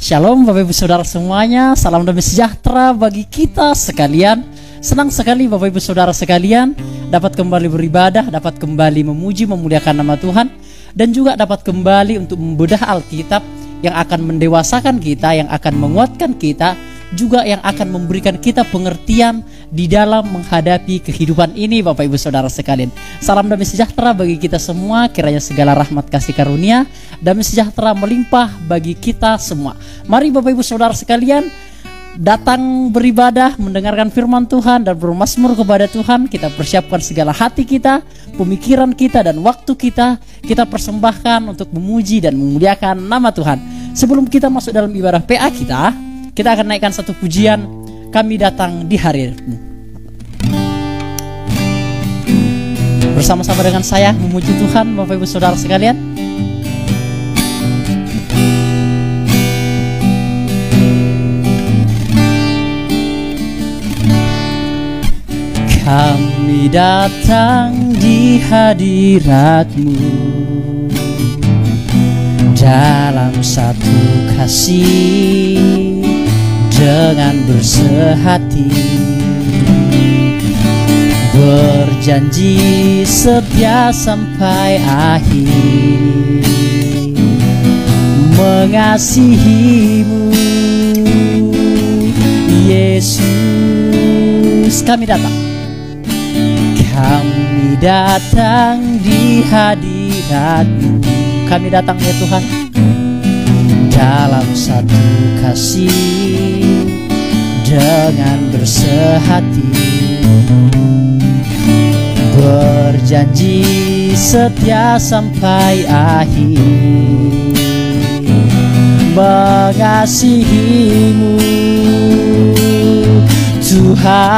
Shalom Bapak Ibu Saudara semuanya, salam damai sejahtera bagi kita sekalian. Senang sekali Bapak Ibu Saudara sekalian dapat kembali beribadah, dapat kembali memuji memuliakan nama Tuhan, dan juga dapat kembali untuk membedah Alkitab yang akan mendewasakan kita, yang akan menguatkan kita, juga yang akan memberikan kita pengertian di dalam menghadapi kehidupan ini Bapak Ibu Saudara sekalian. Salam damai sejahtera bagi kita semua, kiranya segala rahmat kasih karunia, damai sejahtera melimpah bagi kita semua. Mari Bapak Ibu Saudara sekalian datang beribadah, mendengarkan firman Tuhan dan bermazmur kepada Tuhan. Kita persiapkan segala hati kita, pemikiran kita dan waktu kita persembahkan untuk memuji dan memuliakan nama Tuhan. Sebelum kita masuk dalam ibadah PA kita akan naikkan satu pujian, Kami Datang di Hari-Mu. Bersama-sama dengan saya memuji Tuhan Bapak Ibu Saudara sekalian. Kami datang di hadirat-Mu dalam satu kasih, dengan bersehati, berjanji setia sampai akhir, mengasihi-Mu Yesus. Kami datang di hadirat-Mu. Kami datang ya Tuhan dalam satu kasih, dengan bersehati, berjanji setia sampai akhir, mengasihi-Mu Tuhan.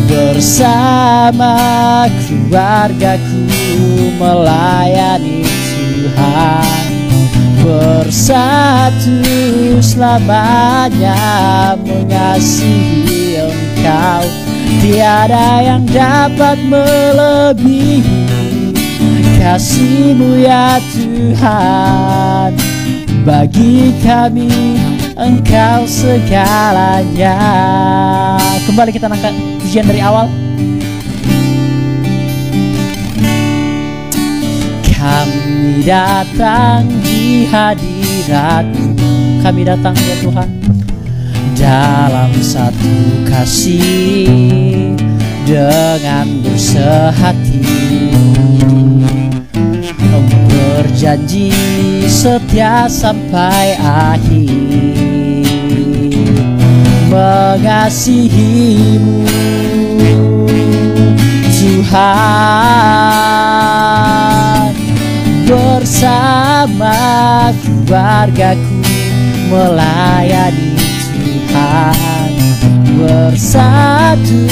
Bersama keluargaku melayani Tuhan, bersatu selamanya mengasihi Engkau. Tiada yang dapat melebihi kasih-Mu ya Tuhan. Bagi kami Engkau segalanya. Kembali kita angkat pujian dari awal. Kami datang di hadirat-Mu. Kami datang ya Tuhan dalam satu kasih, dengan bersehati, berjanji setia sampai akhir, mengasihi-Mu Tuhan. Bersama keluargaku melayani Tuhan, bersatu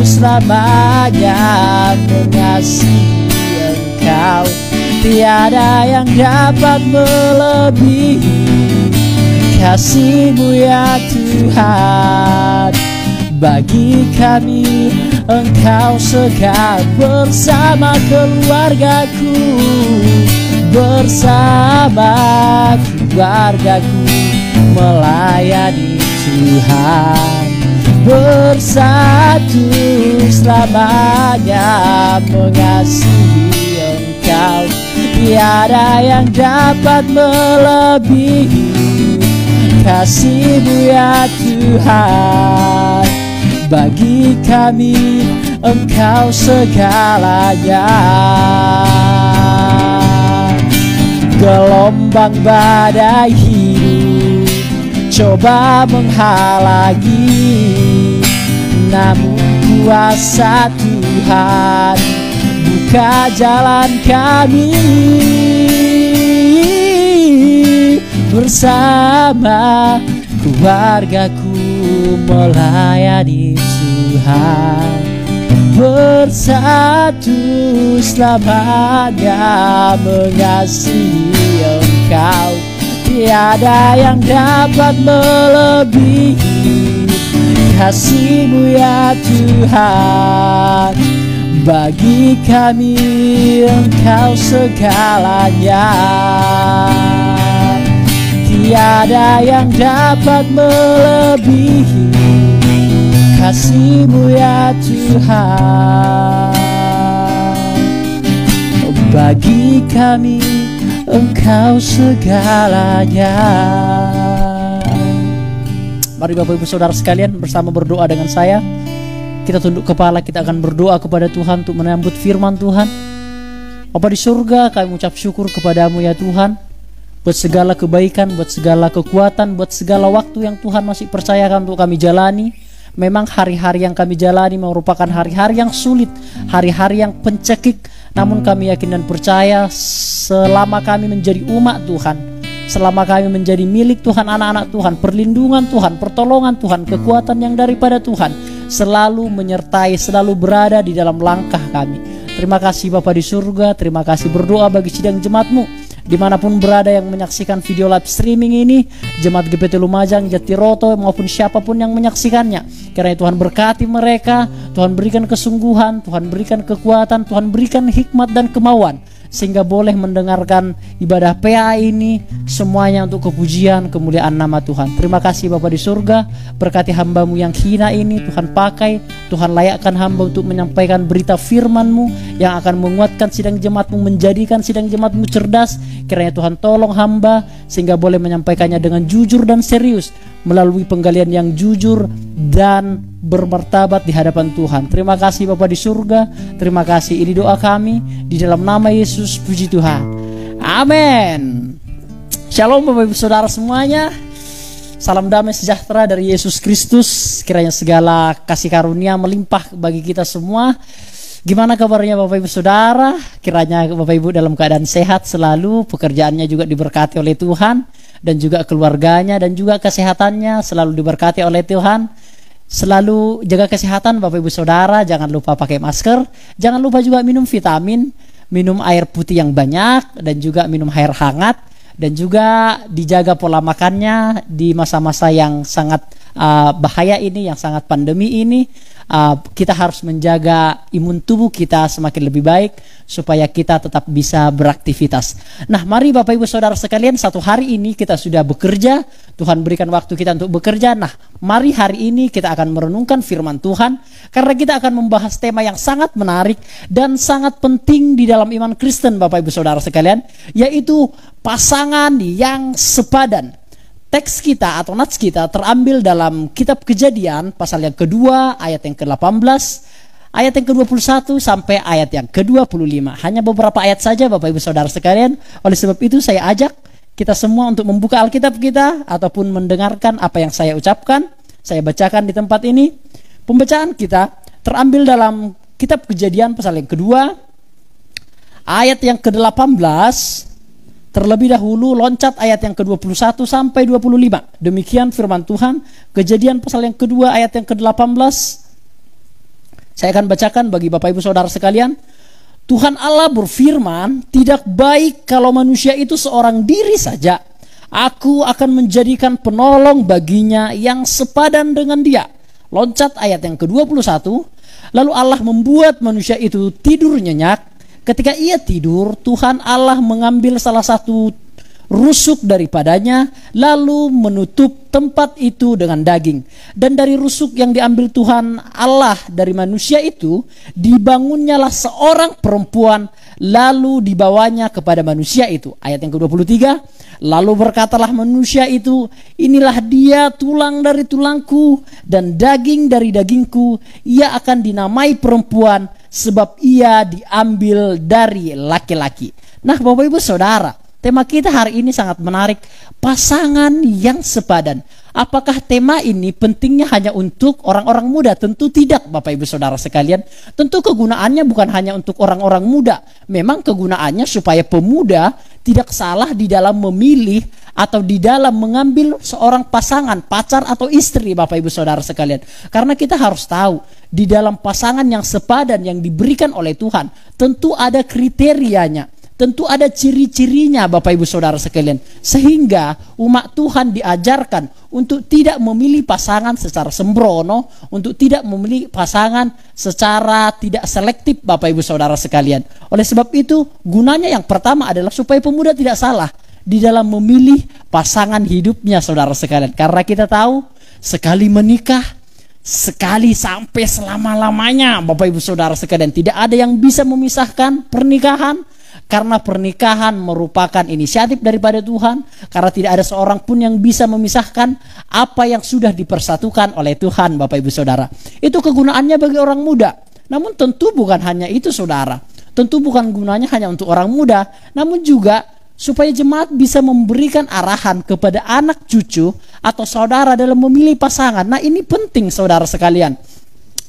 selamanya mengasihi Engkau. Tiada yang dapat melebihi kasih-Mu ya Tuhan. Bagi kami Engkau segala. Bersama keluargaku, bersama keluargaku melayani Tuhan, bersatu selamanya mengasihi Engkau. Tiada yang dapat melebihi kasih-Mu ya Tuhan. Bagi kami Engkau segalanya. Gelombang badai hidup coba menghalangi, namun kuasa Tuhan buka jalan kami. Bersama keluargaku melayani Tuhan, bersatu selamanya mengasihi Engkau. Tiada yang dapat melebihi kasih-Mu ya Tuhan. Bagi kami Engkau segalanya. tiada yang dapat melebihi kasih-Mu ya Tuhan. Bagi kami Engkau segalanya. Mari Bapak Ibu Saudara sekalian bersama berdoa dengan saya. Kita tunduk kepala, kita akan berdoa kepada Tuhan untuk menyambut firman Tuhan. Bapa di surga, kami mengucap syukur kepada-Mu ya Tuhan, buat segala kebaikan, buat segala kekuatan, buat segala waktu yang Tuhan masih percayakan untuk kami jalani. Memang hari-hari yang kami jalani merupakan hari-hari yang sulit, hari-hari yang pencekik. Namun kami yakin dan percaya selama kami menjadi umat Tuhan, selama kami menjadi milik Tuhan, anak-anak Tuhan, perlindungan Tuhan, pertolongan Tuhan, kekuatan yang daripada Tuhan selalu menyertai, selalu berada di dalam langkah kami. Terima kasih Bapa di surga, terima kasih berdoa bagi sidang jemaat-Mu dimanapun berada yang menyaksikan video live streaming ini, Jemaat GPT Lumajang, Jatiroto maupun siapapun yang menyaksikannya. Kiranya Tuhan berkati mereka, Tuhan berikan kesungguhan, Tuhan berikan kekuatan, Tuhan berikan hikmat dan kemauan, sehingga boleh mendengarkan ibadah PA ini semuanya untuk kepujian kemuliaan nama Tuhan. Terima kasih Bapa di surga, berkati hamba-Mu yang hina ini, Tuhan pakai, Tuhan layakkan hamba untuk menyampaikan berita firman-Mu yang akan menguatkan sidang jemaat-Mu, menjadikan sidang jemaat-Mu cerdas. Kiranya Tuhan tolong hamba sehingga boleh menyampaikannya dengan jujur dan serius, melalui penggalian yang jujur dan bermartabat di hadapan Tuhan. Terima kasih Bapa di surga, terima kasih. Ini doa kami di dalam nama Yesus, puji Tuhan. Amin. Shalom Bapak Ibu Saudara semuanya. Salam damai sejahtera dari Yesus Kristus. Kiranya segala kasih karunia melimpah bagi kita semua. Gimana kabarnya Bapak Ibu Saudara? Kiranya Bapak Ibu dalam keadaan sehat selalu, pekerjaannya juga diberkati oleh Tuhan, dan juga keluarganya dan juga kesehatannya selalu diberkati oleh Tuhan. Selalu jaga kesehatan Bapak Ibu Saudara, jangan lupa pakai masker, jangan lupa juga minum vitamin, minum air putih yang banyak, dan juga minum air hangat, dan juga dijaga pola makannya di masa-masa yang sangat bahaya ini, yang sangat pandemi ini. Kita harus menjaga imun tubuh kita semakin lebih baik supaya kita tetap bisa beraktivitas. Nah, mari Bapak Ibu Saudara sekalian, satu hari ini kita sudah bekerja, Tuhan berikan waktu kita untuk bekerja. Nah, mari hari ini kita akan merenungkan firman Tuhan, karena kita akan membahas tema yang sangat menarik dan sangat penting di dalam iman Kristen Bapak Ibu Saudara sekalian, yaitu pasangan yang sepadan. Teks kita atau nats kita terambil dalam kitab Kejadian pasal yang kedua ayat yang ke-18, ayat yang ke-21 sampai ayat yang ke-25. Hanya beberapa ayat saja Bapak Ibu Saudara sekalian. Oleh sebab itu saya ajak kita semua untuk membuka Alkitab kita ataupun mendengarkan apa yang saya ucapkan, saya bacakan di tempat ini. Pembacaan kita terambil dalam kitab Kejadian pasal yang kedua ayat yang ke-18. Terlebih dahulu loncat ayat yang ke-21 sampai 25. Demikian firman Tuhan, Kejadian pasal yang kedua ayat yang ke-18. Saya akan bacakan bagi Bapak Ibu Saudara sekalian. Tuhan Allah berfirman, tidak baik kalau manusia itu seorang diri saja. Aku akan menjadikan penolong baginya yang sepadan dengan dia. Loncat ayat yang ke-21. Lalu Allah membuat manusia itu tidur nyenyak. Ketika ia tidur, Tuhan Allah mengambil salah satu rusuk daripadanya, lalu menutup tempat itu dengan daging. Dan dari rusuk yang diambil Tuhan Allah dari manusia itu, dibangunnyalah seorang perempuan, lalu dibawanya kepada manusia itu. Ayat yang ke-23, lalu berkatalah manusia itu, inilah dia tulang dari tulangku dan daging dari dagingku, ia akan dinamai perempuan, sebab ia diambil dari laki-laki. Nah Bapak Ibu Saudara, tema kita hari ini sangat menarik, pasangan yang sepadan. Apakah tema ini pentingnya hanya untuk orang-orang muda? Tentu tidak Bapak Ibu Saudara sekalian. Tentu kegunaannya bukan hanya untuk orang-orang muda. Memang kegunaannya supaya pemuda tidak salah di dalam memilih atau di dalam mengambil seorang pasangan, pacar atau istri Bapak Ibu Saudara sekalian. Karena kita harus tahu, di dalam pasangan yang sepadan yang diberikan oleh Tuhan, tentu ada kriterianya, tentu ada ciri-cirinya Bapak Ibu Saudara sekalian. Sehingga umat Tuhan diajarkan untuk tidak memilih pasangan secara sembrono, untuk tidak memilih pasangan secara tidak selektif Bapak Ibu Saudara sekalian. Oleh sebab itu, gunanya yang pertama adalah supaya pemuda tidak salah di dalam memilih pasangan hidupnya, saudara sekalian. Karena kita tahu sekali menikah, sekali sampai selama-lamanya, Bapak Ibu Saudara sekalian. Tidak ada yang bisa memisahkan pernikahan, karena pernikahan merupakan inisiatif daripada Tuhan. Karena tidak ada seorang pun yang bisa memisahkan apa yang sudah dipersatukan oleh Tuhan, Bapak Ibu Saudara. Itu kegunaannya bagi orang muda. Namun tentu bukan hanya itu, saudara. Tentu bukan gunanya hanya untuk orang muda, namun juga supaya jemaat bisa memberikan arahan kepada anak cucu atau saudara dalam memilih pasangan. Nah, ini penting, saudara sekalian.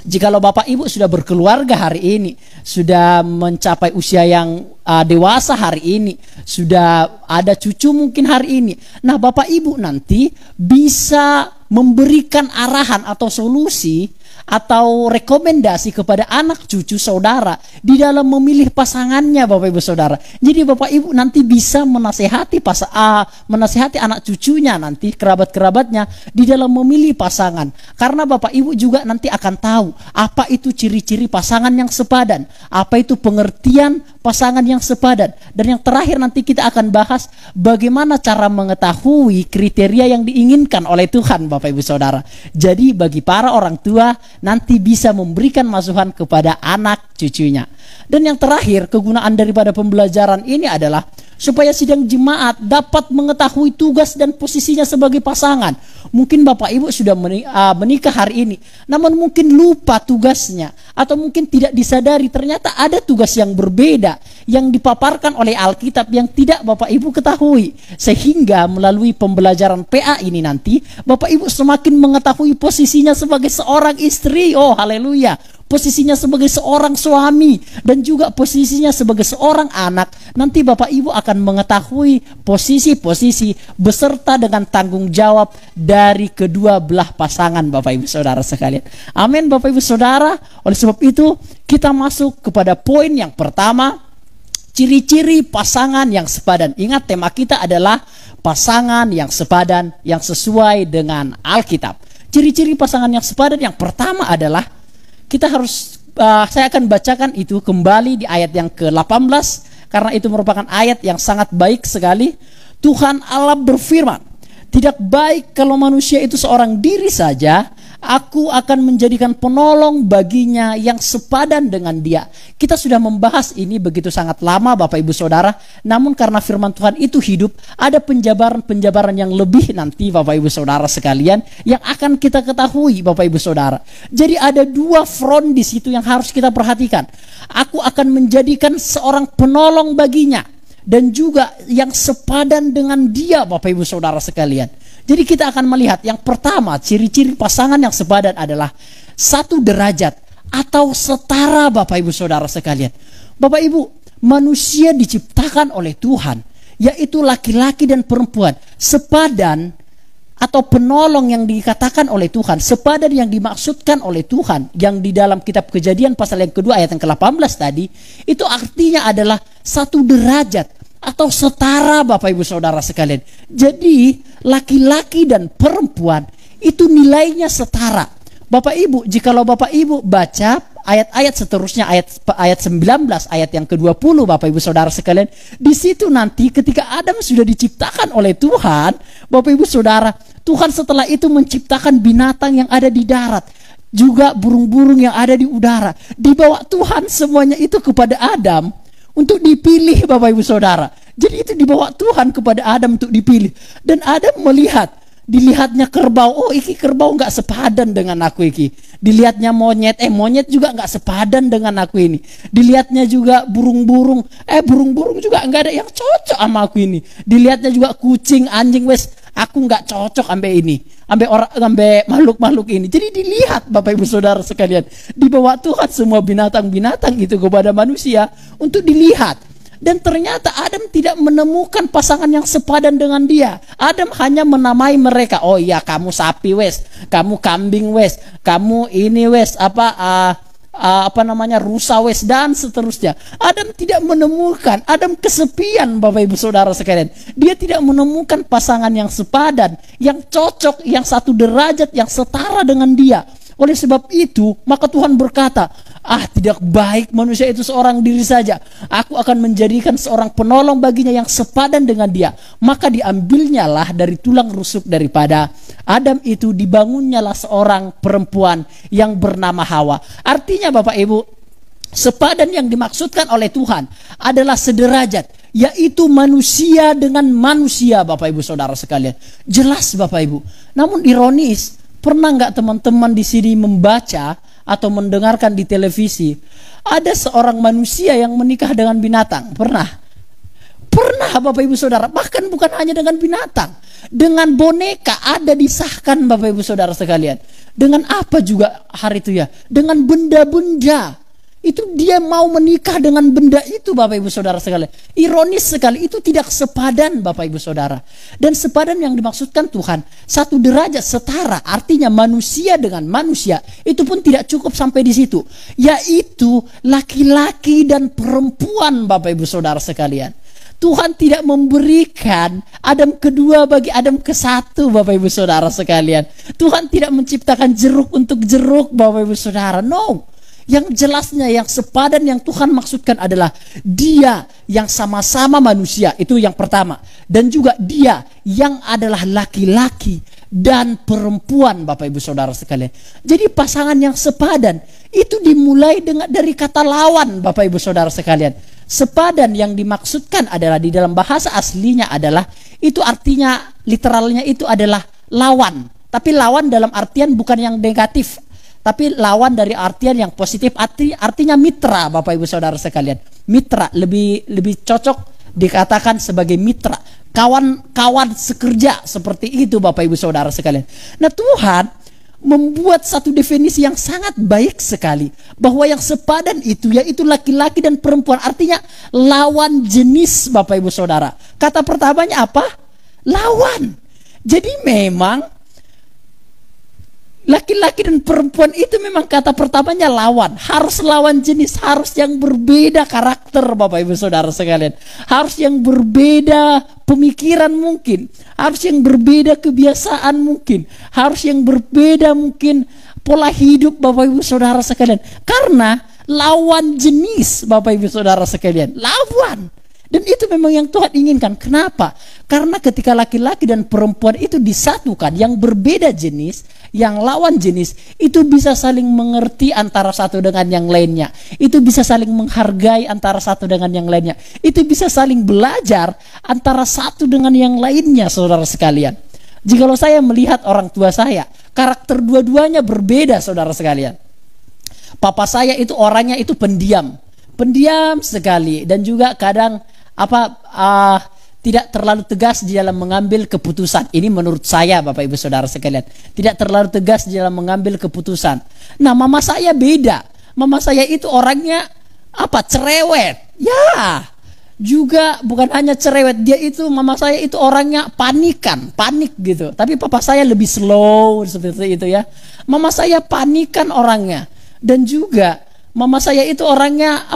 Jikalau Bapak Ibu sudah berkeluarga hari ini, sudah mencapai usia yang dewasa hari ini, sudah ada cucu mungkin hari ini. Nah, Bapak Ibu nanti bisa memberikan arahan atau solusi atau rekomendasi kepada anak cucu saudara di dalam memilih pasangannya, Bapak Ibu Saudara. Jadi Bapak Ibu nanti bisa menasehati menasehati anak cucunya, nanti kerabat-kerabatnya di dalam memilih pasangan. Karena Bapak Ibu juga nanti akan tahu apa itu ciri-ciri pasangan yang sepadan, apa itu pengertian pasangan yang sepadan. Dan yang terakhir nanti kita akan bahas bagaimana cara mengetahui kriteria yang diinginkan oleh Tuhan, Bapak Ibu Saudara. Jadi bagi para orang tua nanti bisa memberikan masukan kepada anak cucunya. Dan yang terakhir, kegunaan daripada pembelajaran ini adalah supaya sidang jemaat dapat mengetahui tugas dan posisinya sebagai pasangan. Mungkin Bapak Ibu sudah menikah hari ini, namun mungkin lupa tugasnya, atau mungkin tidak disadari ternyata ada tugas yang berbeda yang dipaparkan oleh Alkitab yang tidak Bapak Ibu ketahui. Sehingga melalui pembelajaran PA ini nanti Bapak Ibu semakin mengetahui posisinya sebagai seorang istri. Oh, haleluya. Posisinya sebagai seorang suami dan juga posisinya sebagai seorang anak. Nanti Bapak Ibu akan mengetahui posisi-posisi beserta dengan tanggung jawab dari kedua belah pasangan, Bapak Ibu Saudara sekalian. Amin, Bapak Ibu Saudara. Oleh sebab itu kita masuk kepada poin yang pertama, ciri-ciri pasangan yang sepadan. Ingat, tema kita adalah pasangan yang sepadan yang sesuai dengan Alkitab. Ciri-ciri pasangan yang sepadan yang pertama adalah kita harus, saya akan bacakan itu kembali di ayat yang ke-18, karena itu merupakan ayat yang sangat baik sekali. Tuhan Allah berfirman, "Tidak baik kalau manusia itu seorang diri saja, aku akan menjadikan penolong baginya yang sepadan dengan dia." Kita sudah membahas ini begitu sangat lama, Bapak Ibu Saudara. Namun karena firman Tuhan itu hidup, ada penjabaran-penjabaran yang lebih nanti, Bapak Ibu Saudara sekalian, yang akan kita ketahui, Bapak Ibu Saudara. Jadi ada dua front di situ yang harus kita perhatikan. Aku akan menjadikan seorang penolong baginya dan juga yang sepadan dengan dia, Bapak Ibu Saudara sekalian. Jadi kita akan melihat yang pertama, ciri-ciri pasangan yang sepadan adalah satu derajat atau setara, Bapak Ibu Saudara sekalian. Bapak Ibu, manusia diciptakan oleh Tuhan, yaitu laki-laki dan perempuan, sepadan atau penolong yang dikatakan oleh Tuhan, sepadan yang dimaksudkan oleh Tuhan, yang di dalam kitab Kejadian pasal yang kedua ayat yang ke-18 tadi, itu artinya adalah satu derajat atau setara, Bapak Ibu Saudara sekalian. Jadi laki-laki dan perempuan itu nilainya setara. Bapak Ibu, jikalau Bapak Ibu baca ayat-ayat seterusnya, ayat 19, ayat yang ke-20, Bapak Ibu Saudara sekalian, di situ nanti ketika Adam sudah diciptakan oleh Tuhan, Bapak Ibu Saudara, Tuhan setelah itu menciptakan binatang yang ada di darat, juga burung-burung yang ada di udara. Dibawa Tuhan semuanya itu kepada Adam untuk dipilih, Bapak Ibu Saudara. Jadi itu dibawa Tuhan kepada Adam untuk dipilih. Dan Adam melihat, dilihatnya kerbau, oh iki kerbau nggak sepadan dengan aku iki. Dilihatnya monyet, monyet juga nggak sepadan dengan aku ini. Dilihatnya juga burung-burung, burung-burung juga nggak ada yang cocok sama aku ini. Dilihatnya juga kucing, anjing, wes aku nggak cocok ambe ini, ambe makhluk-makhluk ini. Jadi dilihat, Bapak Ibu Saudara sekalian, dibawa Tuhan semua binatang-binatang itu kepada manusia untuk dilihat. Dan ternyata Adam tidak menemukan pasangan yang sepadan dengan dia. Adam hanya menamai mereka. Oh iya, kamu sapi wes, kamu kambing wes, kamu ini wes, rusa wes, dan seterusnya. Adam tidak menemukan, Adam kesepian, Bapak Ibu Saudara sekalian. Dia tidak menemukan pasangan yang sepadan, yang cocok, yang satu derajat, yang setara dengan dia. Oleh sebab itu, maka Tuhan berkata, tidak baik manusia itu seorang diri saja. Aku akan menjadikan seorang penolong baginya yang sepadan dengan dia. Maka diambilnyalah dari tulang rusuk daripada Adam itu, dibangunnyalah seorang perempuan yang bernama Hawa. Artinya Bapak Ibu, sepadan yang dimaksudkan oleh Tuhan adalah sederajat, yaitu manusia dengan manusia, Bapak Ibu Saudara sekalian. Jelas Bapak Ibu. Namun ironis, pernah nggak teman-teman di sini membaca atau mendengarkan di televisi ada seorang manusia yang menikah dengan binatang? Pernah? Pernah Bapak Ibu Saudara. Bahkan bukan hanya dengan binatang, dengan boneka ada disahkan Bapak Ibu Saudara sekalian. Dengan apa juga hari itu ya? Dengan benda-benda. Itu dia mau menikah dengan benda itu Bapak Ibu Saudara sekalian. Ironis sekali, itu tidak sepadan Bapak Ibu Saudara. Dan sepadan yang dimaksudkan Tuhan, satu derajat setara, artinya manusia dengan manusia. Itu pun tidak cukup sampai di situ, yaitu laki-laki dan perempuan Bapak Ibu Saudara sekalian. Tuhan tidak memberikan Adam kedua bagi Adam ke satu Bapak Ibu Saudara sekalian. Tuhan tidak menciptakan jeruk untuk jeruk Bapak Ibu Saudara. No. Yang jelasnya, yang sepadan yang Tuhan maksudkan adalah dia yang sama-sama manusia, itu yang pertama. Dan juga dia yang adalah laki-laki dan perempuan Bapak Ibu Saudara sekalian. Jadi pasangan yang sepadan itu dimulai dari kata lawan Bapak Ibu Saudara sekalian. Sepadan yang dimaksudkan adalah di dalam bahasa aslinya adalah, itu artinya literalnya itu adalah lawan. Tapi lawan dalam artian bukan yang negatif, tapi lawan dari artian yang positif, artinya mitra Bapak Ibu Saudara sekalian. Mitra lebih cocok dikatakan sebagai mitra, kawan-kawan sekerja, seperti itu Bapak Ibu Saudara sekalian. Nah, Tuhan membuat satu definisi yang sangat baik sekali, bahwa yang sepadan itu yaitu laki-laki dan perempuan, artinya lawan jenis Bapak Ibu Saudara. Kata pertamanya apa? Lawan. Jadi memang laki-laki dan perempuan itu memang kata pertamanya lawan. Harus lawan jenis, harus yang berbeda karakter Bapak Ibu Saudara sekalian. Harus yang berbeda pemikiran mungkin. Harus yang berbeda kebiasaan mungkin. Harus yang berbeda mungkin pola hidup Bapak Ibu Saudara sekalian. Karena lawan jenis Bapak Ibu Saudara sekalian. Lawan. Dan itu memang yang Tuhan inginkan. Kenapa? Karena ketika laki-laki dan perempuan itu disatukan, yang berbeda jenis, yang lawan jenis, itu bisa saling mengerti antara satu dengan yang lainnya. Itu bisa saling menghargai antara satu dengan yang lainnya. Itu bisa saling belajar antara satu dengan yang lainnya, saudara sekalian. Jikalau saya melihat orang tua saya, karakter dua-duanya berbeda, saudara sekalian. Papa saya itu orangnya itu pendiam sekali, dan juga kadang tidak terlalu tegas di dalam mengambil keputusan. Ini menurut saya Bapak Ibu Saudara sekalian. Tidak terlalu tegas di dalam mengambil keputusan. Nah, mama saya beda. Mama saya itu orangnya cerewet. Ya, juga bukan hanya cerewet, mama saya itu orangnya panik gitu. Tapi papa saya lebih slow seperti itu ya. Mama saya panikan orangnya. Dan juga mama saya itu orangnya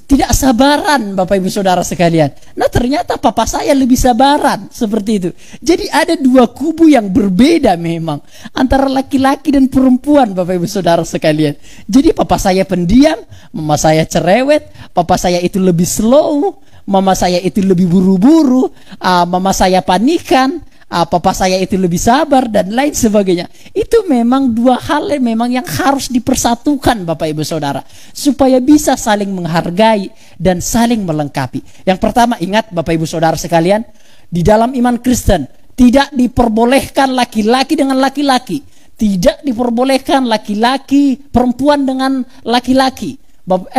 tidak sabaran Bapak Ibu Saudara sekalian. Nah, ternyata papa saya lebih sabaran seperti itu. Jadi ada dua kubu yang berbeda memang antara laki-laki dan perempuan Bapak Ibu Saudara sekalian. Jadi papa saya pendiam, mama saya cerewet, papa saya itu lebih slow, mama saya itu lebih buru-buru, mama saya panikan, papa saya itu lebih sabar dan lain sebagainya. Itu memang dua hal yang harus dipersatukan Bapak Ibu Saudara, supaya bisa saling menghargai dan saling melengkapi. Yang pertama, ingat Bapak Ibu Saudara sekalian, di dalam iman Kristen tidak diperbolehkan laki-laki dengan laki-laki, tidak diperbolehkan laki-laki perempuan dengan laki-laki,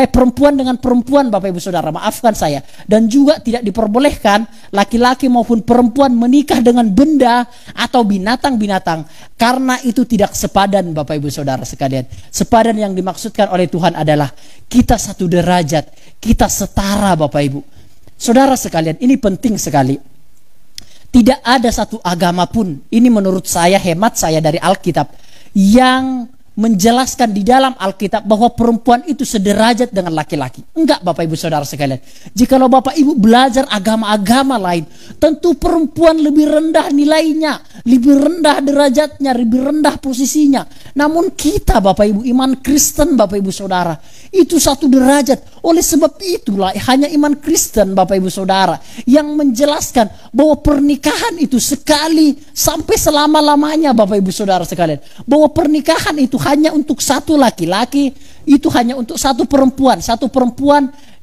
perempuan dengan perempuan Bapak Ibu Saudara, maafkan saya. Dan juga tidak diperbolehkan laki-laki maupun perempuan menikah dengan benda atau binatang-binatang, karena itu tidak sepadan Bapak Ibu Saudara sekalian. Sepadan yang dimaksudkan oleh Tuhan adalah kita satu derajat, kita setara Bapak Ibu Saudara sekalian. Ini penting sekali. Tidak ada satu agama pun, ini menurut saya, hemat saya dari Alkitab, yang menjelaskan di dalam Alkitab bahwa perempuan itu sederajat dengan laki-laki. Enggak, Bapak Ibu Saudara sekalian. Jikalau Bapak Ibu belajar agama-agama lain, tentu perempuan lebih rendah nilainya, lebih rendah derajatnya, lebih rendah posisinya. Namun kita Bapak Ibu, iman Kristen Bapak Ibu Saudara, itu satu derajat. Oleh sebab itulah hanya iman Kristen Bapak Ibu Saudara yang menjelaskan bahwa pernikahan itu sekali sampai selama-lamanya Bapak Ibu Saudara sekalian. Bahwa pernikahan itu hanya untuk satu laki-laki, itu hanya untuk satu perempuan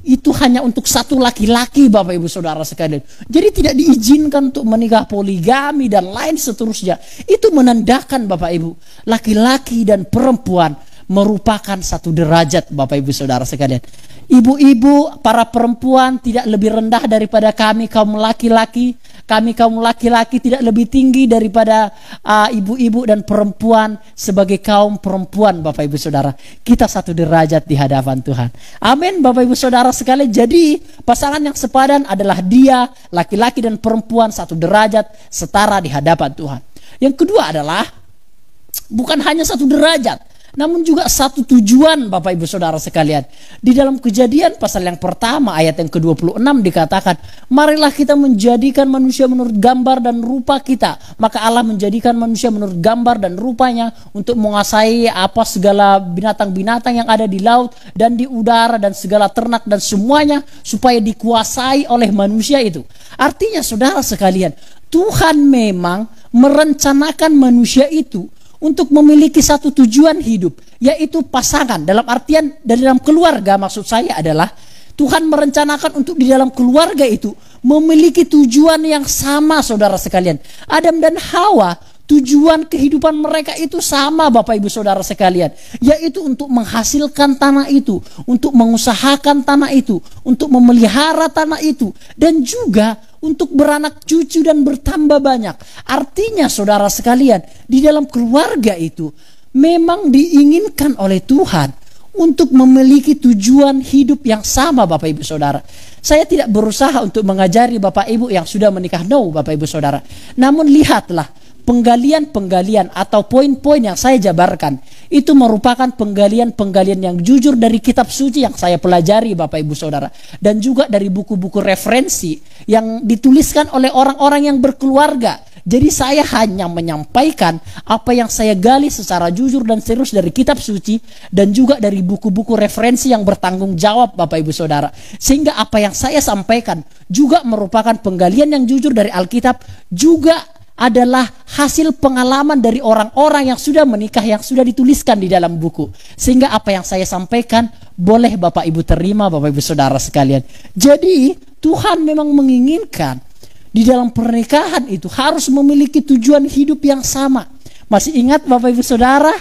itu hanya untuk satu laki-laki Bapak Ibu Saudara sekalian. Jadi tidak diizinkan untuk menikah poligami dan lain seterusnya. Itu menandakan Bapak Ibu, laki-laki dan perempuan merupakan satu derajat Bapak Ibu Saudara sekalian. Ibu-ibu, para perempuan tidak lebih rendah daripada kami kaum laki-laki. Kami kaum laki-laki tidak lebih tinggi daripada ibu-ibu dan perempuan sebagai kaum perempuan Bapak Ibu Saudara. Kita satu derajat di hadapan Tuhan. Amin Bapak Ibu Saudara sekalian. Jadi pasangan yang sepadan adalah dia, laki-laki dan perempuan satu derajat setara di hadapan Tuhan. Yang kedua adalah bukan hanya satu derajat, namun juga satu tujuan Bapak Ibu Saudara sekalian. Di dalam Kejadian pasal yang pertama ayat yang ke-26 dikatakan, marilah kita menjadikan manusia menurut gambar dan rupa kita. Maka Allah menjadikan manusia menurut gambar dan rupanya untuk menguasai segala binatang-binatang yang ada di laut dan di udara dan segala ternak dan semuanya, supaya dikuasai oleh manusia itu. Artinya saudara sekalian, Tuhan memang merencanakan manusia itu untuk memiliki satu tujuan hidup, yaitu pasangan. Dalam artian dalam keluarga, maksud saya adalah Tuhan merencanakan untuk di dalam keluarga itu memiliki tujuan yang sama saudara sekalian. Adam dan Hawa, tujuan kehidupan mereka itu sama Bapak Ibu Saudara sekalian, yaitu untuk menghasilkan tanah itu, untuk mengusahakan tanah itu, untuk memelihara tanah itu, dan juga untuk beranak cucu dan bertambah banyak. Artinya saudara sekalian, di dalam keluarga itu memang diinginkan oleh Tuhan untuk memiliki tujuan hidup yang sama Bapak Ibu Saudara. Saya tidak berusaha untuk mengajari Bapak Ibu yang sudah menikah, no Bapak Ibu Saudara. Namun lihatlah, penggalian-penggalian atau poin-poin yang saya jabarkan itu merupakan penggalian-penggalian yang jujur dari kitab suci yang saya pelajari Bapak Ibu Saudara, dan juga dari buku-buku referensi yang dituliskan oleh orang-orang yang berkeluarga. Jadi saya hanya menyampaikan apa yang saya gali secara jujur dan serius dari kitab suci dan juga dari buku-buku referensi yang bertanggung jawab Bapak Ibu Saudara. Sehingga apa yang saya sampaikan juga merupakan penggalian yang jujur dari Alkitab, juga adalah hasil pengalaman dari orang-orang yang sudah menikah, yang sudah dituliskan di dalam buku. Sehingga apa yang saya sampaikan boleh Bapak Ibu terima Bapak Ibu Saudara sekalian. Jadi Tuhan memang menginginkan di dalam pernikahan itu harus memiliki tujuan hidup yang sama. Masih ingat Bapak Ibu Saudara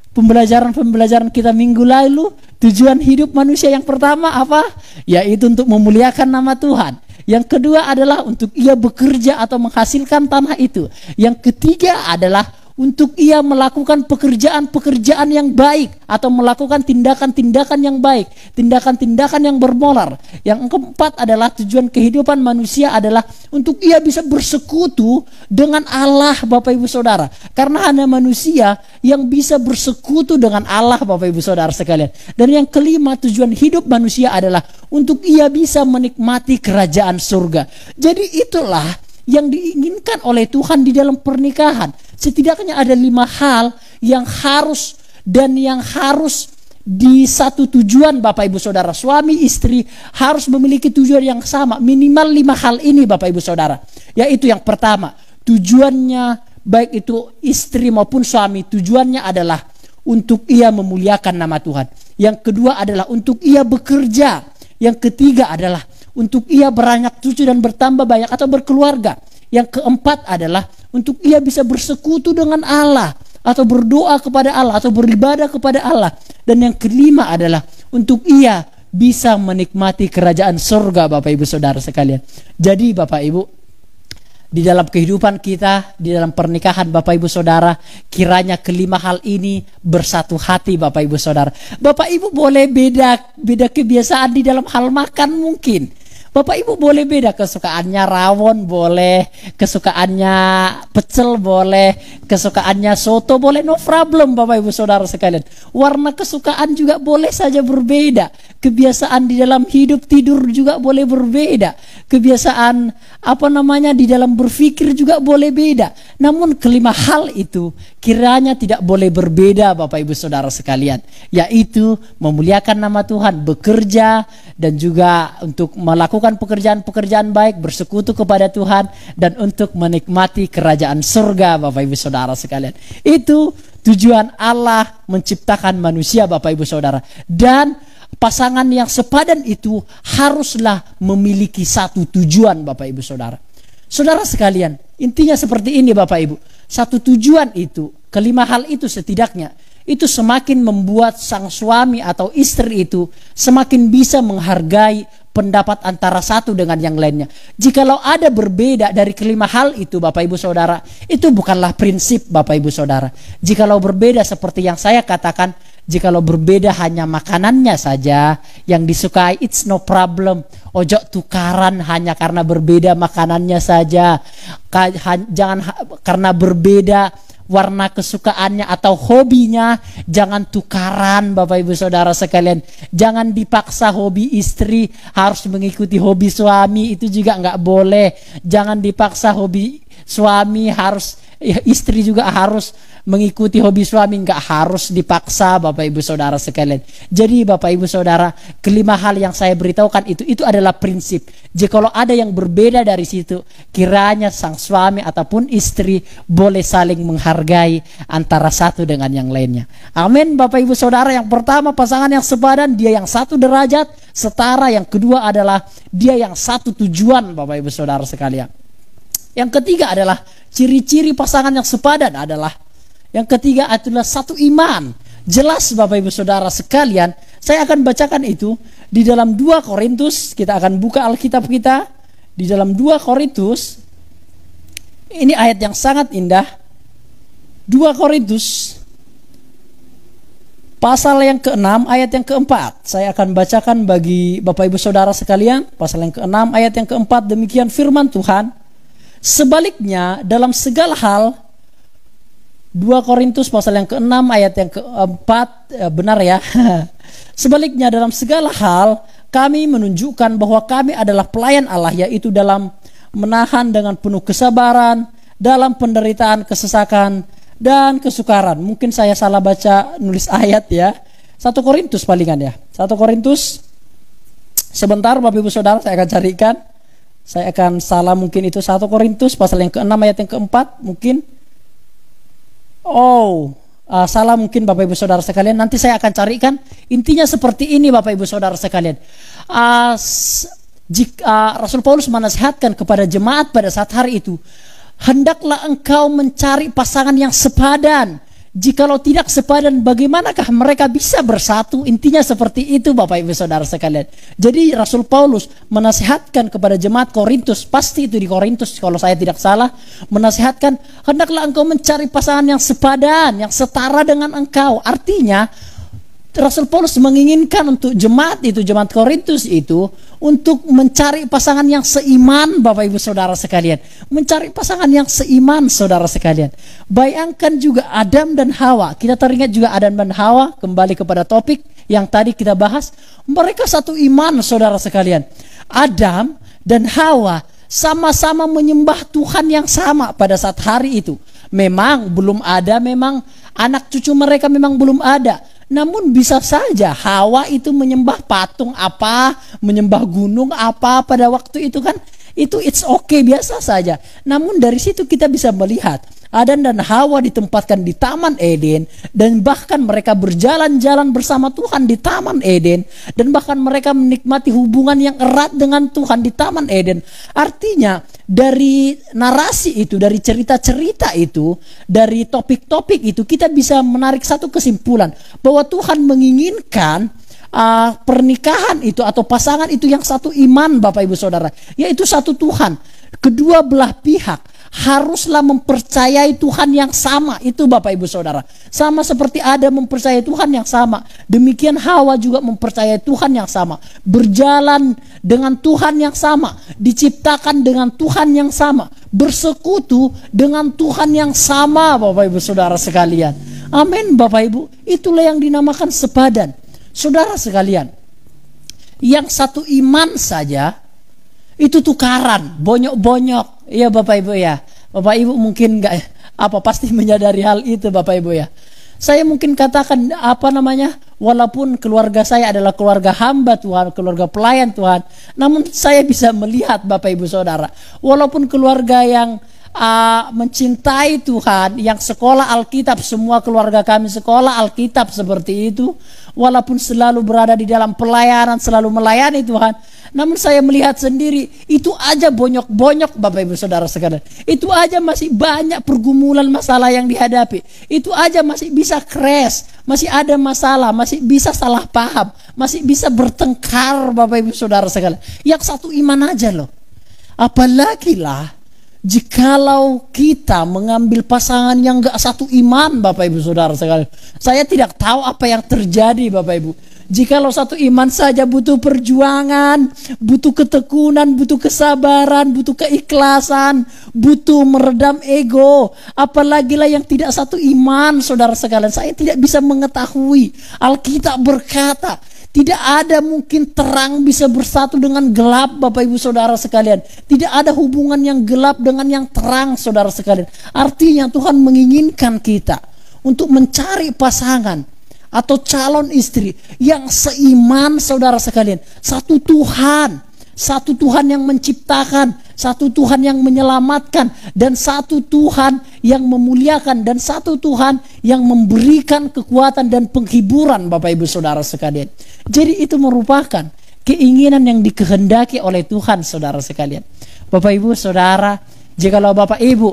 pembelajaran kita minggu lalu, tujuan hidup manusia yang pertama apa? Yaitu untuk memuliakan nama Tuhan. Yang kedua adalah untuk ia bekerja atau menghasilkan tanah itu. Yang ketiga adalah untuk ia melakukan pekerjaan-pekerjaan yang baik atau melakukan tindakan-tindakan yang baik, tindakan-tindakan yang bermoral. Yang keempat adalah tujuan kehidupan manusia adalah untuk ia bisa bersekutu dengan Allah Bapak Ibu Saudara. Karena hanya manusia yang bisa bersekutu dengan Allah Bapak Ibu Saudara sekalian. Dan yang kelima, tujuan hidup manusia adalah untuk ia bisa menikmati kerajaan surga. Jadi itulah yang diinginkan oleh Tuhan di dalam pernikahan. Setidaknya ada 5 hal yang harus di satu tujuan Bapak Ibu Saudara. Suami istri harus memiliki tujuan yang sama. Minimal 5 hal ini Bapak Ibu Saudara. Yaitu yang pertama, tujuannya baik itu istri maupun suami, tujuannya adalah untuk ia memuliakan nama Tuhan. Yang kedua adalah untuk ia bekerja. Yang ketiga adalah untuk ia beranak cucu dan bertambah banyak atau berkeluarga. Yang keempat adalah untuk ia bisa bersekutu dengan Allah atau berdoa kepada Allah atau beribadah kepada Allah. Dan yang kelima adalah untuk ia bisa menikmati kerajaan surga Bapak Ibu Saudara sekalian. Jadi Bapak Ibu, di dalam kehidupan kita, di dalam pernikahan Bapak Ibu Saudara, kiranya kelima hal ini bersatu hati Bapak Ibu Saudara. Bapak Ibu boleh beda kebiasaan di dalam hal makan mungkin. Bapak Ibu boleh beda, kesukaannya rawon boleh, kesukaannya pecel boleh, kesukaannya soto boleh, no problem Bapak Ibu Saudara sekalian. Warna kesukaan juga boleh saja berbeda. Kebiasaan di dalam hidup tidur juga boleh berbeda. Kebiasaan di dalam berpikir juga boleh beda. Namun kelima hal itu kiranya tidak boleh berbeda Bapak Ibu Saudara sekalian, yaitu memuliakan nama Tuhan, bekerja, dan juga untuk melakukan pekerjaan-pekerjaan baik, bersekutu kepada Tuhan, dan untuk menikmati kerajaan surga Bapak Ibu Saudara sekalian. Itu tujuan Allah menciptakan manusia Bapak Ibu Saudara. Dan pasangan yang sepadan itu haruslah memiliki satu tujuan Bapak Ibu Saudara. Saudara sekalian, intinya seperti ini Bapak Ibu. Satu tujuan itu, kelima hal itu setidaknya, itu semakin membuat sang suami atau istri itu semakin bisa menghargai pendapat antara satu dengan yang lainnya. Jikalau ada berbeda dari kelima hal itu Bapak Ibu Saudara, itu bukanlah prinsip Bapak Ibu Saudara. Jikalau berbeda seperti yang saya katakan, jikalau berbeda hanya makanannya saja yang disukai, it's no problem. Ojo tukaran hanya karena berbeda makanannya saja. Jangan karena berbeda warna kesukaannya atau hobinya, jangan tukaran Bapak Ibu Saudara sekalian. Jangan dipaksa hobi istri harus mengikuti hobi suami, itu juga nggak boleh. Jangan dipaksa hobi suami harus, istri juga harus mengikuti hobi suami, nggak harus dipaksa Bapak Ibu Saudara sekalian. Jadi Bapak Ibu Saudara, kelima hal yang saya beritahukan itu adalah prinsip. Jikalau ada yang berbeda dari situ, kiranya sang suami ataupun istri boleh saling menghargai antara satu dengan yang lainnya. Amin Bapak Ibu Saudara. Yang pertama, pasangan yang sepadan, dia yang satu derajat setara. Yang kedua adalah dia yang satu tujuan Bapak Ibu Saudara sekalian. Yang ketiga adalah ciri-ciri pasangan yang sepadan adalah, yang ketiga adalah satu iman. Jelas Bapak Ibu Saudara sekalian, saya akan bacakan itu di dalam 2 Korintus. Kita akan buka Alkitab kita di dalam 2 Korintus. Ini ayat yang sangat indah. 2 Korintus pasal yang ke-6 ayat yang ke-4. Saya akan bacakan bagi Bapak Ibu Saudara sekalian. Pasal yang ke-6 ayat yang ke-4, demikian firman Tuhan. Sebaliknya dalam segala hal, 2 Korintus pasal yang ke-6 ayat yang ke-4, benar ya. Sebaliknya dalam segala hal kami menunjukkan bahwa kami adalah pelayan Allah, yaitu dalam menahan dengan penuh kesabaran, dalam penderitaan, kesesakan, dan kesukaran. Mungkin saya salah baca nulis ayat ya. 1 Korintus palingan ya. 1 Korintus. Sebentar Bapak Ibu Saudara, saya akan carikan. Saya akan salah mungkin itu 1 Korintus pasal yang ke-6 ayat yang ke-4 mungkin. Salah mungkin Bapak Ibu Saudara sekalian. Nanti saya akan carikan. Intinya seperti ini Bapak Ibu Saudara sekalian. Jika Rasul Paulus menasihatkan kepada jemaat pada saat hari itu, hendaklah engkau mencari pasangan yang sepadan. Jikalau tidak sepadan, bagaimanakah mereka bisa bersatu? Intinya seperti itu Bapak Ibu Saudara sekalian. Jadi Rasul Paulus menasihatkan kepada jemaat Korintus, pasti itu di Korintus kalau saya tidak salah, menasihatkan hendaklah engkau mencari pasangan yang sepadan, yang setara dengan engkau. Artinya Rasul Paulus menginginkan untuk jemaat Korintus itu untuk mencari pasangan yang seiman Bapak Ibu Saudara sekalian. Mencari pasangan yang seiman Saudara sekalian. Bayangkan juga Adam dan Hawa. Kita teringat juga Adam dan Hawa, kembali kepada topik yang tadi kita bahas. Mereka satu iman Saudara sekalian. Adam dan Hawa sama-sama menyembah Tuhan yang sama pada saat hari itu. Memang belum ada, memang anak cucu mereka memang belum ada. Namun bisa saja Hawa itu menyembah patung apa, menyembah gunung apa pada waktu itu kan. Itu it's okay, biasa saja. Namun dari situ kita bisa melihat Adam dan Hawa ditempatkan di Taman Eden, dan bahkan mereka berjalan-jalan bersama Tuhan di Taman Eden, dan bahkan mereka menikmati hubungan yang erat dengan Tuhan di Taman Eden. Artinya dari narasi itu, dari cerita-cerita itu, dari topik-topik itu, kita bisa menarik satu kesimpulan bahwa Tuhan menginginkan pernikahan itu atau pasangan itu yang satu iman Bapak Ibu Saudara, yaitu satu Tuhan. Kedua belah pihak haruslah mempercayai Tuhan yang sama. Itu Bapak Ibu Saudara. Sama seperti Adam mempercayai Tuhan yang sama, demikian Hawa juga mempercayai Tuhan yang sama. Berjalan dengan Tuhan yang sama, diciptakan dengan Tuhan yang sama, bersekutu dengan Tuhan yang sama, Bapak Ibu Saudara sekalian. Amin Bapak Ibu. Itulah yang dinamakan sepadan. Saudara sekalian, yang satu iman saja itu tukaran, bonyok-bonyok. Iya Bapak Ibu ya. Bapak Ibu mungkin pasti menyadari hal itu Bapak Ibu ya. Saya mungkin katakan walaupun keluarga saya adalah keluarga hamba Tuhan, keluarga pelayan Tuhan, namun saya bisa melihat Bapak Ibu Saudara, walaupun keluarga yang mencintai Tuhan, yang sekolah Alkitab, semua keluarga kami sekolah Alkitab seperti itu, walaupun selalu berada di dalam pelayanan, selalu melayani Tuhan, namun saya melihat sendiri itu aja bonyok-bonyok Bapak Ibu Saudara sekalian. Itu aja masih banyak pergumulan masalah yang dihadapi. Itu aja masih bisa crash, masih ada masalah, masih bisa salah paham, masih bisa bertengkar Bapak Ibu Saudara sekalian. Yang satu iman aja loh. Apalagi lah jikalau kita mengambil pasangan yang gak satu iman Bapak Ibu Saudara sekalian. Saya tidak tahu apa yang terjadi Bapak Ibu. Jikalau satu iman saja butuh perjuangan, butuh ketekunan, butuh kesabaran, butuh keikhlasan, butuh meredam ego. Apalagi lah yang tidak satu iman Saudara sekalian. Saya tidak bisa mengetahui. Alkitab berkata, tidak ada mungkin terang bisa bersatu dengan gelap Bapak Ibu Saudara sekalian. Tidak ada hubungan yang gelap dengan yang terang Saudara sekalian. Artinya Tuhan menginginkan kita untuk mencari pasangan atau calon istri yang seiman Saudara sekalian. Satu Tuhan yang menciptakan, satu Tuhan yang menyelamatkan, dan satu Tuhan yang memuliakan, dan satu Tuhan yang memberikan kekuatan dan penghiburan Bapak Ibu Saudara sekalian. Jadi itu merupakan keinginan yang dikehendaki oleh Tuhan Saudara sekalian. Bapak Ibu Saudara, jikalau Bapak Ibu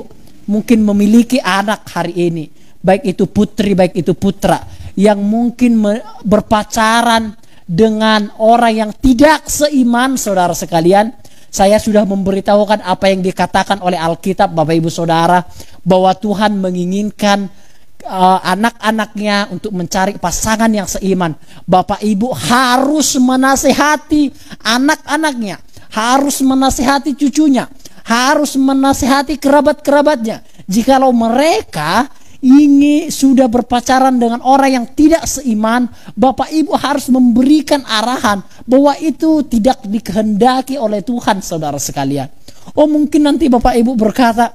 mungkin memiliki anak hari ini, baik itu putri, baik itu putra, yang mungkin berpacaran dengan orang yang tidak seiman Saudara sekalian, saya sudah memberitahukan apa yang dikatakan oleh Alkitab Bapak Ibu Saudara, bahwa Tuhan menginginkan anak-anaknya untuk mencari pasangan yang seiman. Bapak Ibu harus menasehati anak-anaknya, harus menasehati cucunya, harus menasehati kerabat-kerabatnya. Jikalau mereka ini sudah berpacaran dengan orang yang tidak seiman, Bapak Ibu harus memberikan arahan bahwa itu tidak dikehendaki oleh Tuhan Saudara sekalian. Oh mungkin nanti Bapak Ibu berkata,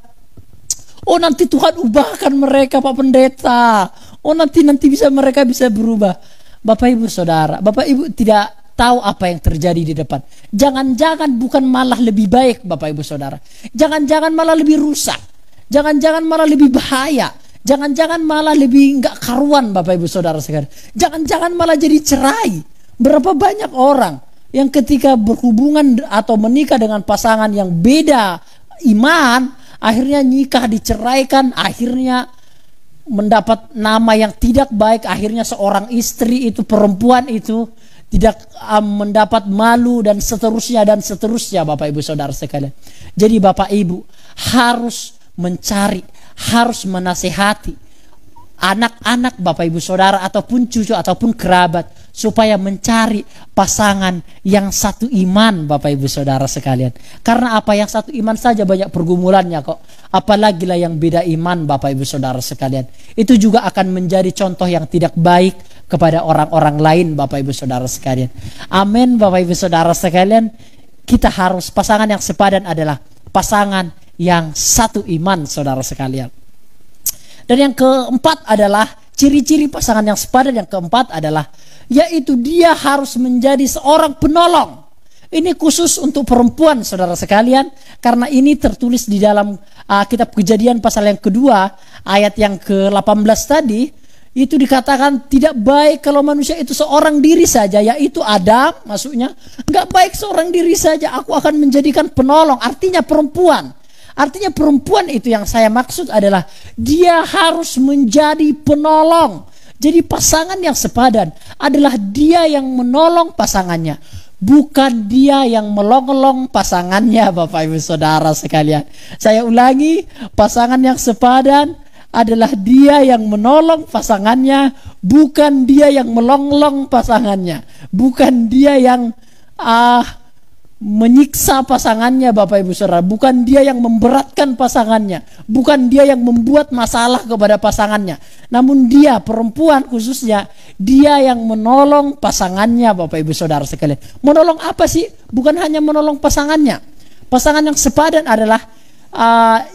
oh nanti Tuhan ubahkan mereka Pak Pendeta, oh nanti mereka bisa berubah. Bapak Ibu Saudara, Bapak Ibu tidak tahu apa yang terjadi di depan. Jangan-jangan bukan malah lebih baik Bapak Ibu Saudara. Jangan-jangan malah lebih rusak. Jangan-jangan malah lebih bahaya. Jangan-jangan malah lebih enggak karuan Bapak Ibu Saudara sekalian. Jangan-jangan malah jadi cerai. Berapa banyak orang yang ketika berhubungan atau menikah dengan pasangan yang beda iman, akhirnya nikah diceraikan, akhirnya mendapat nama yang tidak baik, akhirnya seorang istri itu, perempuan itu tidak mendapat malu dan seterusnya Bapak Ibu Saudara sekalian. Jadi Bapak Ibu harus mencari, harus menasehati anak-anak Bapak Ibu Saudara ataupun cucu ataupun kerabat supaya mencari pasangan yang satu iman Bapak Ibu Saudara sekalian. Karena apa, yang satu iman saja banyak pergumulannya kok. Apalagi lah yang beda iman Bapak Ibu Saudara sekalian. Itu juga akan menjadi contoh yang tidak baik kepada orang-orang lain Bapak Ibu Saudara sekalian. Amin Bapak Ibu Saudara sekalian. Kita harus, pasangan yang sepadan adalah pasangan yang satu iman Saudara sekalian. Dan yang keempat adalah ciri-ciri pasangan yang sepadan. Yang keempat adalah yaitu dia harus menjadi seorang penolong. Ini khusus untuk perempuan Saudara sekalian, karena ini tertulis di dalam kitab Kejadian pasal yang kedua ayat yang ke-18 tadi. Itu dikatakan tidak baik kalau manusia itu seorang diri saja, yaitu Adam, maksudnya nggak baik seorang diri saja, aku akan menjadikan penolong. Artinya perempuan itu yang saya maksud adalah dia harus menjadi penolong. Jadi pasangan yang sepadan adalah dia yang menolong pasangannya, bukan dia yang melolong pasangannya, Bapak Ibu Saudara sekalian. Saya ulangi, pasangan yang sepadan adalah dia yang menolong pasangannya, bukan dia yang melolong pasangannya, bukan dia yang menyiksa pasangannya, Bapak Ibu Saudara, bukan dia yang memberatkan pasangannya, bukan dia yang membuat masalah kepada pasangannya, namun dia, perempuan khususnya, dia yang menolong pasangannya, Bapak Ibu Saudara sekalian. Menolong apa sih? Bukan hanya menolong pasangannya. Pasangan yang sepadan adalah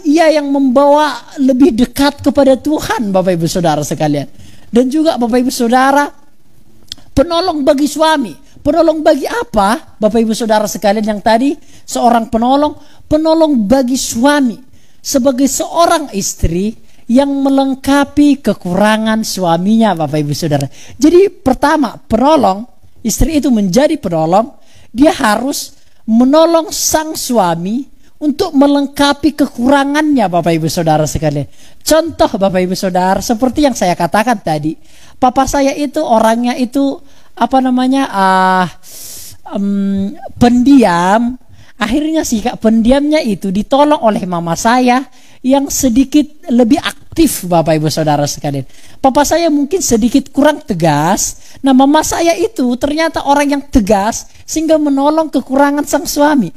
ia yang membawa lebih dekat kepada Tuhan, Bapak Ibu Saudara sekalian. Dan juga Bapak Ibu Saudara, penolong bagi suami. Penolong bagi apa, Bapak Ibu Saudara sekalian, yang tadi seorang penolong bagi suami sebagai seorang istri yang melengkapi kekurangan suaminya, Bapak Ibu Saudara. Jadi pertama, penolong, istri itu menjadi penolong, dia harus menolong sang suami untuk melengkapi kekurangannya, Bapak Ibu Saudara sekalian. Contoh, Bapak Ibu Saudara, seperti yang saya katakan tadi, papa saya itu orangnya itu pendiam. Akhirnya sikap pendiamnya itu ditolong oleh mama saya yang sedikit lebih aktif, Bapak Ibu Saudara sekalian. Papa saya mungkin sedikit kurang tegas. Nah, mama saya itu ternyata orang yang tegas sehingga menolong kekurangan sang suami.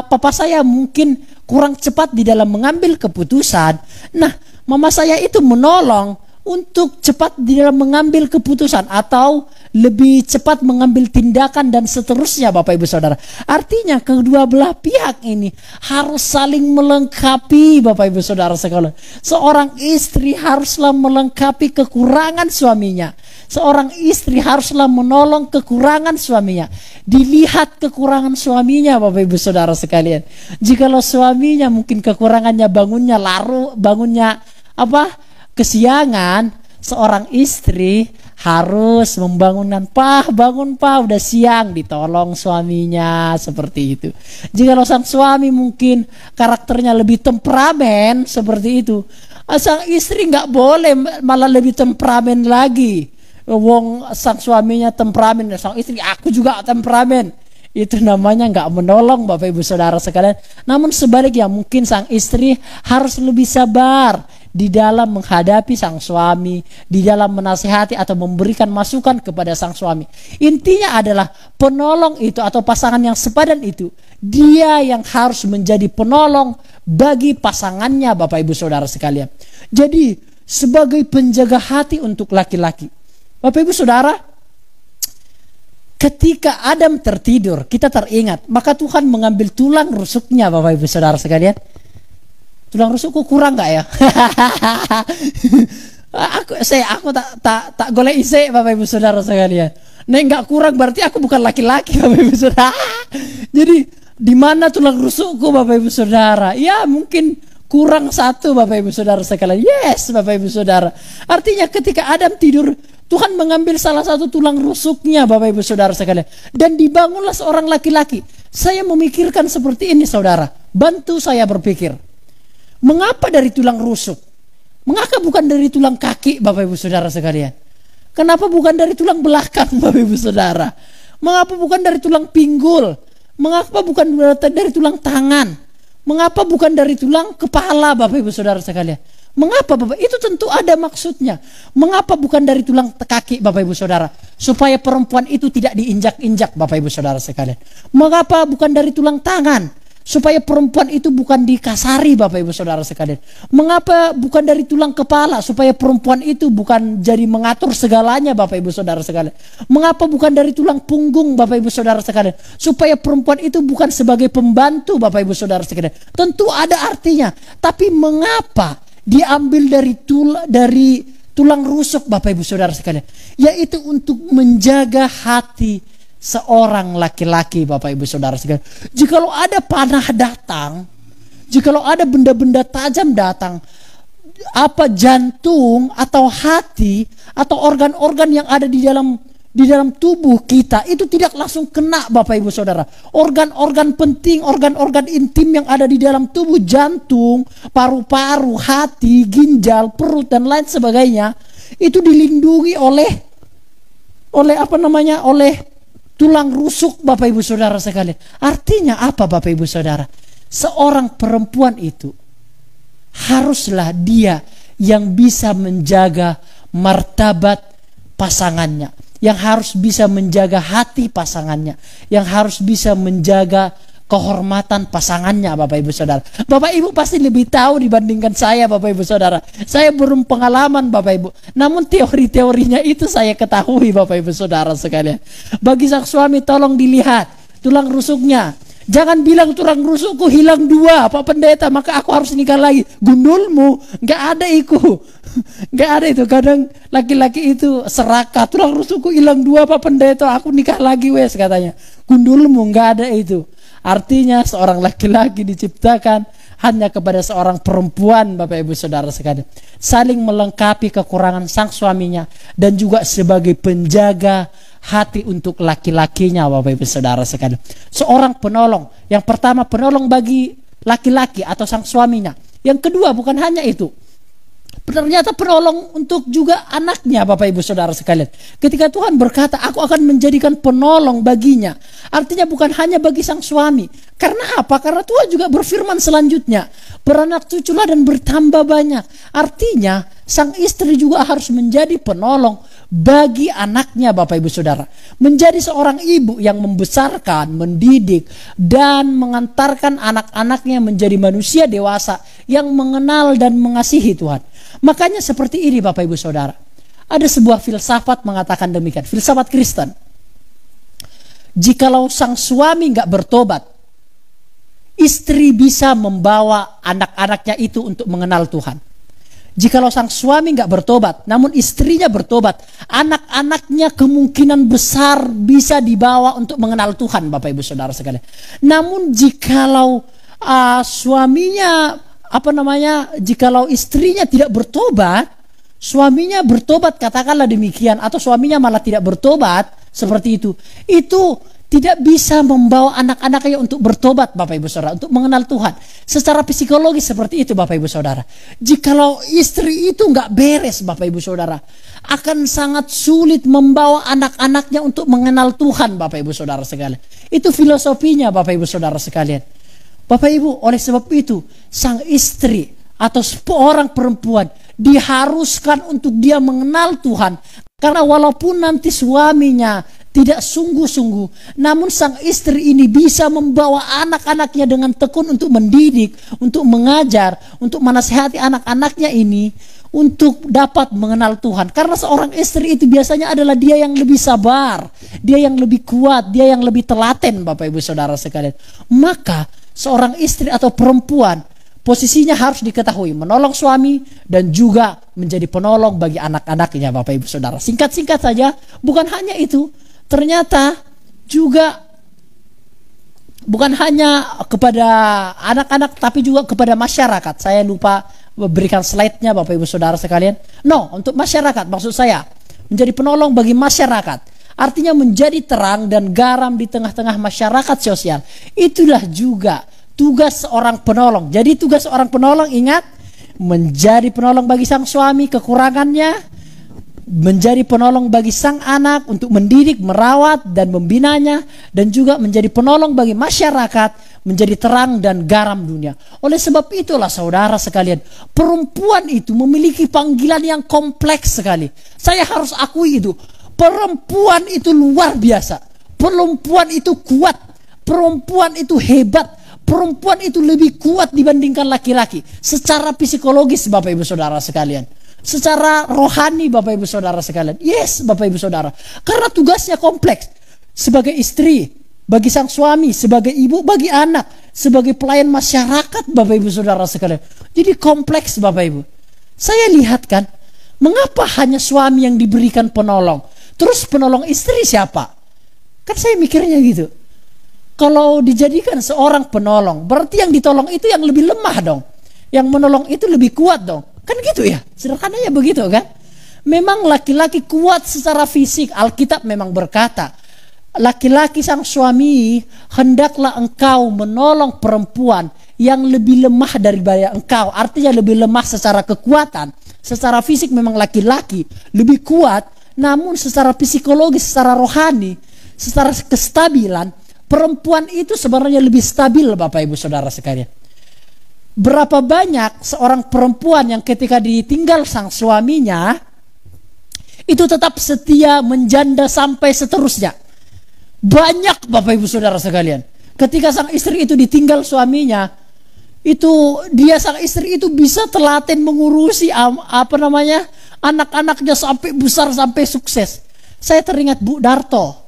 Papa saya mungkin kurang cepat di dalam mengambil keputusan. Nah, mama saya itu menolong untuk cepat di dalam mengambil keputusan atau lebih cepat mengambil tindakan dan seterusnya, Bapak Ibu Saudara. Artinya kedua belah pihak ini harus saling melengkapi, Bapak Ibu Saudara sekalian. Seorang istri haruslah melengkapi kekurangan suaminya. Seorang istri haruslah menolong kekurangan suaminya. Dilihat kekurangan suaminya, Bapak Ibu Saudara sekalian. Jikalau suaminya mungkin kekurangannya bangunnya kesiangan, seorang istri harus membangunkan, bangun udah siang, ditolong suaminya, seperti itu. Jika sang suami mungkin karakternya lebih temperamen, seperti itu, sang istri nggak boleh malah lebih temperamen lagi. Wong sang suaminya temperamen, sang istri aku juga temperamen. Itu namanya nggak menolong, Bapak Ibu Saudara sekalian. Namun sebaliknya, mungkin sang istri harus lebih sabar di dalam menghadapi sang suami, di dalam menasihati atau memberikan masukan kepada sang suami. Intinya adalah penolong itu atau pasangan yang sepadan itu, dia yang harus menjadi penolong bagi pasangannya, Bapak Ibu Saudara sekalian. Jadi sebagai penjaga hati untuk laki-laki, Bapak Ibu Saudara, ketika Adam tertidur, kita teringat, maka Tuhan mengambil tulang rusuknya, Bapak Ibu Saudara sekalian. Tulang rusukku kurang nggak ya? aku tak golek isi, Bapak Ibu Saudara sekalian. Nek nggak kurang berarti aku bukan laki-laki, Bapak Ibu Saudara. Jadi di mana tulang rusukku, Bapak Ibu Saudara? Ya mungkin kurang satu, Bapak Ibu Saudara sekalian. Yes, Bapak Ibu Saudara. Artinya ketika Adam tidur, Tuhan mengambil salah satu tulang rusuknya, Bapak Ibu Saudara sekalian, dan dibangunlah seorang laki-laki. Saya memikirkan seperti ini, saudara. Bantu saya berpikir. Mengapa dari tulang rusuk? Mengapa bukan dari tulang kaki, Bapak Ibu Saudara sekalian? Kenapa bukan dari tulang belakang, Bapak Ibu Saudara? Mengapa bukan dari tulang pinggul? Mengapa bukan dari tulang tangan? Mengapa bukan dari tulang kepala, Bapak Ibu Saudara sekalian? Mengapa, Bapak? Itu tentu ada maksudnya. Mengapa bukan dari tulang kaki, Bapak Ibu Saudara? Supaya perempuan itu tidak diinjak-injak, Bapak Ibu Saudara sekalian. Mengapa bukan dari tulang tangan? Supaya perempuan itu bukan dikasari, Bapak Ibu Saudara sekalian. Mengapa bukan dari tulang kepala? Supaya perempuan itu bukan jadi mengatur segalanya, Bapak Ibu Saudara sekalian. Mengapa bukan dari tulang punggung, Bapak Ibu Saudara sekalian? Supaya perempuan itu bukan sebagai pembantu, Bapak Ibu Saudara sekalian. Tentu ada artinya. Tapi mengapa diambil dari tulang rusuk, Bapak Ibu Saudara sekalian? Yaitu untuk menjaga hati seorang laki-laki, Bapak Ibu Saudara sekalian. Jikalau ada panah datang, jikalau ada benda-benda tajam datang, jantung atau hati atau organ-organ yang ada di dalam tubuh kita itu tidak langsung kena, Bapak Ibu Saudara. Organ-organ penting, organ-organ intim yang ada di dalam tubuh, jantung, paru-paru, hati, ginjal, perut dan lain sebagainya, itu dilindungi oleh tulang rusuk Bapak Ibu Saudara sekalian. Artinya apa Bapak Ibu Saudara? Seorang perempuan itu haruslah dia yang bisa menjaga martabat pasangannya, yang harus bisa menjaga hati pasangannya, yang harus bisa menjaga kehormatan pasangannya Bapak Ibu Saudara. Bapak Ibu pasti lebih tahu dibandingkan saya Bapak Ibu Saudara. Saya belum pengalaman Bapak Ibu, namun teori-teorinya itu saya ketahui Bapak Ibu Saudara sekalian. Bagi sang suami tolong dilihat tulang rusuknya. Jangan bilang tulang rusukku hilang 2 Pak Pendeta maka aku harus nikah lagi. Gundulmu, nggak ada itu. Nggak ada itu. Kadang laki-laki itu serakah, tulang rusukku hilang 2 Pak Pendeta, aku nikah lagi wes katanya. Gundulmu, nggak ada itu. Artinya seorang laki-laki diciptakan hanya kepada seorang perempuan Bapak Ibu Saudara sekalian. Saling melengkapi kekurangan sang suaminya dan juga sebagai penjaga hati untuk laki-lakinya Bapak Ibu Saudara sekalian. Seorang penolong. Yang pertama penolong bagi laki-laki atau sang suaminya. Yang kedua bukan hanya itu. Ternyata penolong untuk juga anaknya Bapak Ibu Saudara sekalian. Ketika Tuhan berkata aku akan menjadikan penolong baginya. Artinya bukan hanya bagi sang suami. Karena apa? Karena Tuhan juga berfirman selanjutnya. Beranak cuculah dan bertambah banyak. Artinya sang istri juga harus menjadi penolong bagi anaknya Bapak Ibu Saudara. Menjadi seorang ibu yang membesarkan, mendidik, dan mengantarkan anak-anaknya menjadi manusia dewasa yang mengenal dan mengasihi Tuhan. Makanya seperti ini Bapak Ibu Saudara. Ada sebuah filsafat mengatakan demikian. Filsafat Kristen. Jikalau sang suami nggak bertobat, istri bisa membawa anak-anaknya itu untuk mengenal Tuhan. Jikalau sang suami nggak bertobat, namun istrinya bertobat, anak-anaknya kemungkinan besar bisa dibawa untuk mengenal Tuhan, Bapak Ibu Saudara sekalian. Namun jikalau jikalau istrinya tidak bertobat, suaminya bertobat katakanlah demikian, atau suaminya malah tidak bertobat seperti itu tidak bisa membawa anak-anaknya untuk bertobat Bapak Ibu Saudara, untuk mengenal Tuhan. Secara psikologis seperti itu Bapak Ibu Saudara. Jikalau istri itu nggak beres Bapak Ibu Saudara, akan sangat sulit membawa anak-anaknya untuk mengenal Tuhan Bapak Ibu Saudara sekalian. Itu filosofinya Bapak Ibu Saudara sekalian. Bapak Ibu, oleh sebab itu sang istri atau seorang perempuan diharuskan untuk dia mengenal Tuhan. Karena walaupun nanti suaminya tidak sungguh-sungguh, namun sang istri ini bisa membawa anak-anaknya dengan tekun untuk mendidik, untuk mengajar, untuk menasihati anak-anaknya ini untuk dapat mengenal Tuhan. Karena seorang istri itu biasanya adalah dia yang lebih sabar, dia yang lebih kuat, dia yang lebih telaten Bapak Ibu Saudara sekalian. Maka seorang istri atau perempuan posisinya harus diketahui, menolong suami dan juga menjadi penolong bagi anak-anaknya Bapak Ibu Saudara. Singkat-singkat saja, bukan hanya itu, ternyata juga bukan hanya kepada anak-anak tapi juga kepada masyarakat. Saya lupa berikan slide-nya Bapak Ibu Saudara sekalian. Untuk masyarakat maksud saya menjadi penolong bagi masyarakat. Artinya menjadi terang dan garam di tengah-tengah masyarakat sosial. Itulah juga tugas seorang penolong. Jadi tugas seorang penolong, ingat, menjadi penolong bagi sang suami kekurangannya, menjadi penolong bagi sang anak untuk mendidik, merawat dan membinanya, dan juga menjadi penolong bagi masyarakat, menjadi terang dan garam dunia. Oleh sebab itulah saudara sekalian, perempuan itu memiliki panggilan yang kompleks sekali. Saya harus akui itu. Perempuan itu luar biasa. Perempuan itu kuat. Perempuan itu hebat. Perempuan itu lebih kuat dibandingkan laki-laki. Secara psikologis Bapak Ibu Saudara sekalian. Secara rohani Bapak Ibu Saudara sekalian. Yes Bapak Ibu Saudara. Karena tugasnya kompleks. Sebagai istri, bagi sang suami, sebagai ibu, bagi anak, sebagai pelayan masyarakat Bapak Ibu Saudara sekalian. Jadi kompleks Bapak Ibu. Saya lihat kan, mengapa hanya suami yang diberikan penolong? Terus penolong istri siapa? Kan saya mikirnya gitu. Kalau dijadikan seorang penolong, berarti yang ditolong itu yang lebih lemah dong. Yang menolong itu lebih kuat dong. Kan gitu ya, sederhananya begitu kan. Memang laki-laki kuat secara fisik. Alkitab memang berkata, laki-laki sang suami, hendaklah engkau menolong perempuan yang lebih lemah daripada engkau. Artinya lebih lemah secara kekuatan. Secara fisik memang laki-laki lebih kuat, namun secara psikologis, secara rohani, secara kestabilan, perempuan itu sebenarnya lebih stabil Bapak Ibu Saudara sekalian. Berapa banyak seorang perempuan yang ketika ditinggal sang suaminya itu tetap setia menjanda sampai seterusnya. Banyak Bapak Ibu Saudara sekalian. Ketika sang istri itu ditinggal suaminya, itu dia sang istri itu bisa telaten mengurusi anak-anaknya sampai besar, sampai sukses. Saya teringat Bu Darto.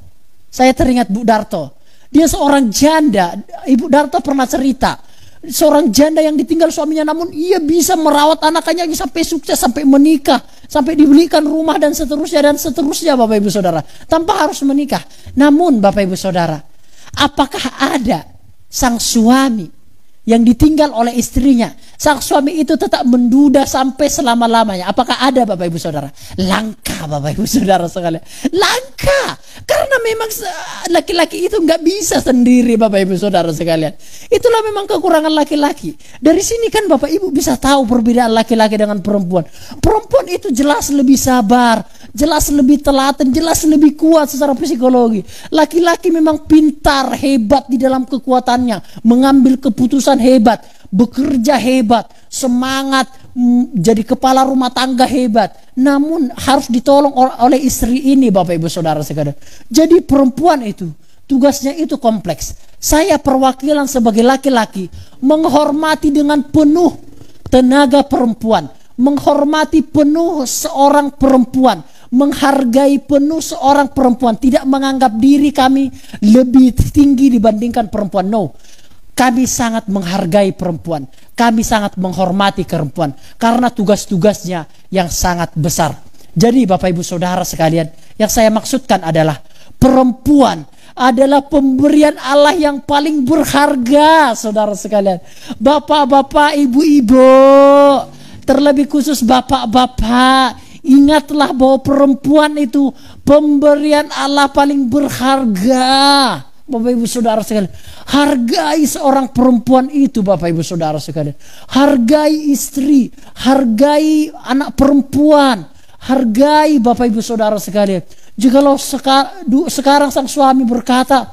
Dia seorang janda. Ibu Darto pernah cerita, seorang janda yang ditinggal suaminya, namun ia bisa merawat anak-anaknya sampai sukses, sampai menikah, sampai dibelikan rumah dan seterusnya Bapak Ibu Saudara, tanpa harus menikah. Namun Bapak Ibu Saudara, apakah ada sang suami yang ditinggal oleh istrinya, sang suami itu tetap menduda sampai selama-lamanya? Apakah ada Bapak Ibu Saudara? Langka Bapak Ibu Saudara sekalian. Langka. Karena memang laki-laki itu nggak bisa sendiri Bapak Ibu Saudara sekalian. Itulah memang kekurangan laki-laki. Dari sini kan Bapak Ibu bisa tahu perbedaan laki-laki dengan perempuan. Perempuan itu jelas lebih sabar, jelas lebih telaten, jelas lebih kuat secara psikologi. Laki-laki memang pintar, hebat di dalam kekuatannya, mengambil keputusan hebat, bekerja hebat, semangat, jadi kepala rumah tangga hebat. Namun harus ditolong oleh istri ini Bapak Ibu Saudara sekalian. Jadi perempuan itu tugasnya itu kompleks. Saya perwakilan sebagai laki-laki menghormati dengan penuh tenaga perempuan, menghormati penuh seorang perempuan, menghargai penuh seorang perempuan, tidak menganggap diri kami lebih tinggi dibandingkan perempuan. No. Kami sangat menghargai perempuan. Kami sangat menghormati perempuan. Karena tugas-tugasnya yang sangat besar. Jadi Bapak Ibu Saudara sekalian, yang saya maksudkan adalah perempuan adalah pemberian Allah yang paling berharga, saudara sekalian. Bapak-bapak, ibu-ibu, terlebih khusus bapak-bapak, ingatlah bahwa perempuan itu pemberian Allah paling berharga. Bapak Ibu Saudara sekalian, hargai seorang perempuan itu Bapak Ibu Saudara sekalian. Hargai istri, hargai anak perempuan, hargai Bapak Ibu Saudara sekalian. Jikalau sekarang sang suami berkata,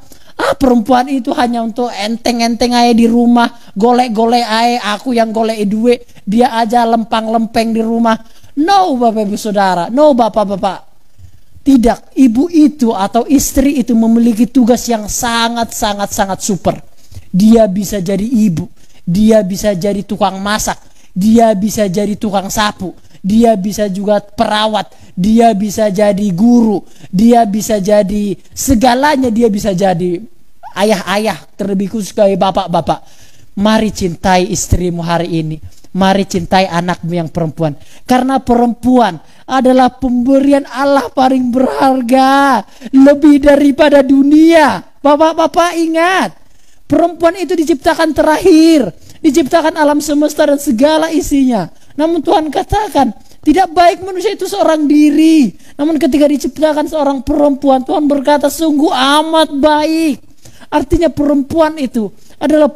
perempuan itu hanya untuk enteng-enteng aja di rumah, golek-golek aja, aku yang golek duit, dia aja lempang-lempeng di rumah. No Bapak Ibu Saudara, no bapak-bapak. Tidak, ibu itu atau istri itu memiliki tugas yang sangat super. Dia bisa jadi ibu, dia bisa jadi tukang masak, dia bisa jadi tukang sapu, dia bisa juga perawat, dia bisa jadi guru, dia bisa jadi segalanya, dia bisa jadi ayah-ayah, terlebih khusus kayak bapak-bapak. Mari cintai istrimu hari ini. Mari cintai anakmu yang perempuan. Karena perempuan adalah pemberian Allah paling berharga, lebih daripada dunia. Bapak-bapak ingat, perempuan itu diciptakan terakhir, diciptakan alam semesta dan segala isinya. Namun Tuhan katakan, tidak baik manusia itu seorang diri. Namun ketika diciptakan seorang perempuan, Tuhan berkata sungguh amat baik. Artinya perempuan itu adalah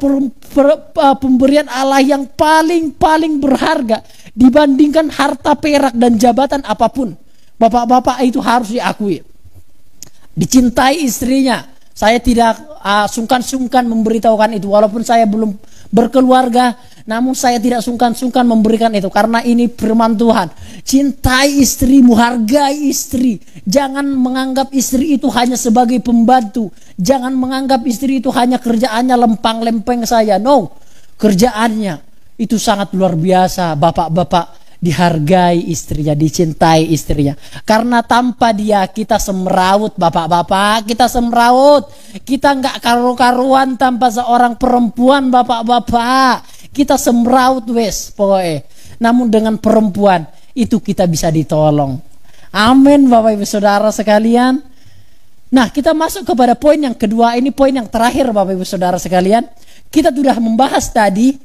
pemberian Allah yang paling berharga dibandingkan harta perak dan jabatan apapun. Bapak-bapak itu harus diakui. Dicintai istrinya. Saya tidak sungkan-sungkan memberitahukan itu. Walaupun saya belum berkeluarga, namun saya tidak sungkan-sungkan memberikan itu. Karena ini firman Tuhan. Cintai istrimu, hargai istri. Jangan menganggap istri itu hanya sebagai pembantu. Jangan menganggap istri itu hanya kerjaannya lempang-lempeng saja. No, kerjaannya itu sangat luar biasa. Bapak-bapak, dihargai istrinya, dicintai istrinya. Karena tanpa dia kita semeraut, bapak-bapak, kita semeraut. Kita nggak karu-karuan tanpa seorang perempuan, bapak-bapak. Kita semeraut wes pokoknya. Namun dengan perempuan itu kita bisa ditolong. Amin Bapak Ibu Saudara sekalian. Nah, kita masuk kepada poin yang kedua. Ini poin yang terakhir Bapak Ibu Saudara sekalian. Kita sudah membahas tadi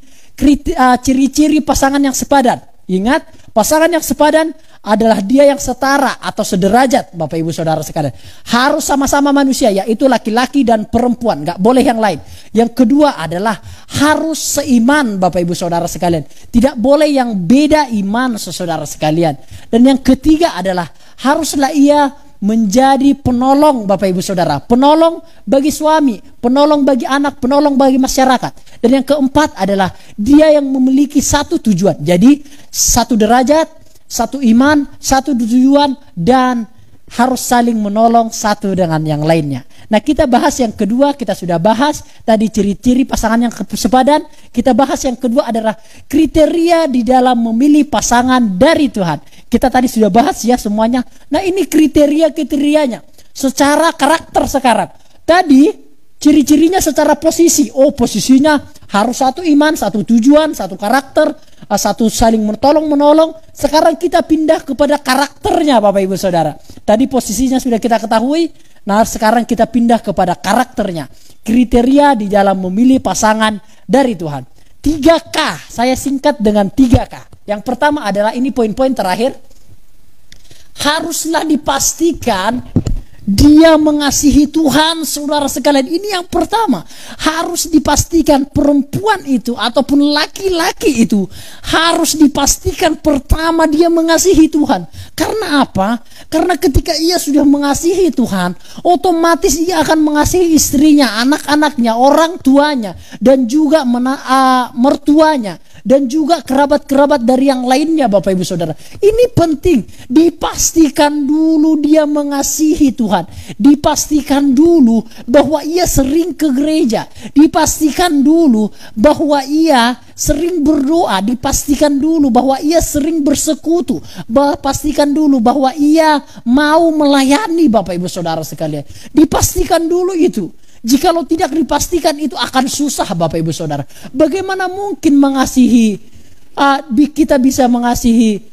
ciri-ciri pasangan yang sepadan. Ingat, pasangan yang sepadan adalah dia yang setara atau sederajat Bapak Ibu Saudara sekalian. Harus sama-sama manusia, yaitu laki-laki dan perempuan, gak boleh yang lain. Yang kedua adalah harus seiman Bapak Ibu Saudara sekalian. Tidak boleh yang beda iman saudara sekalian. Dan yang ketiga adalah haruslah ia menjadi penolong Bapak Ibu Saudara. Penolong bagi suami, penolong bagi anak, penolong bagi masyarakat. Dan yang keempat adalah dia yang memiliki satu tujuan. Jadi satu derajat, satu iman, satu tujuan, dan harus saling menolong satu dengan yang lainnya. Nah, kita bahas yang kedua, kita sudah bahas tadi ciri-ciri pasangan yang sepadan. Kita bahas yang kedua adalah kriteria di dalam memilih pasangan dari Tuhan. Kita tadi sudah bahas ya semuanya. Nah, ini kriteria-kriterianya secara karakter sekarang. Tadi ciri-cirinya secara posisi. Oh, posisinya harus satu iman, satu tujuan, satu karakter, satu saling menolong. Sekarang kita pindah kepada karakternya Bapak Ibu Saudara. Tadi posisinya sudah kita ketahui. Nah, sekarang kita pindah kepada karakternya. Kriteria di dalam memilih pasangan dari Tuhan. 3K, saya singkat dengan 3K. Yang pertama adalah, ini poin-poin terakhir. Haruslah dipastikan dia mengasihi Tuhan, saudara sekalian. Ini yang pertama. Harus dipastikan perempuan itu ataupun laki-laki itu harus dipastikan pertama dia mengasihi Tuhan. Karena apa? Karena ketika ia sudah mengasihi Tuhan, otomatis ia akan mengasihi istrinya, anak-anaknya, orang tuanya, dan juga mertuanya, dan juga kerabat-kerabat dari yang lainnya Bapak Ibu Saudara. Ini penting. Dipastikan dulu dia mengasihi Tuhan. Dipastikan dulu bahwa ia sering ke gereja. Dipastikan dulu bahwa ia sering berdoa. Dipastikan dulu bahwa ia sering bersekutu. Pastikan dulu bahwa ia mau melayani Bapak Ibu Saudara sekalian. Dipastikan dulu itu. Jikalau tidak dipastikan itu akan susah Bapak Ibu Saudara. Bagaimana mungkin mengasihi, kita bisa mengasihi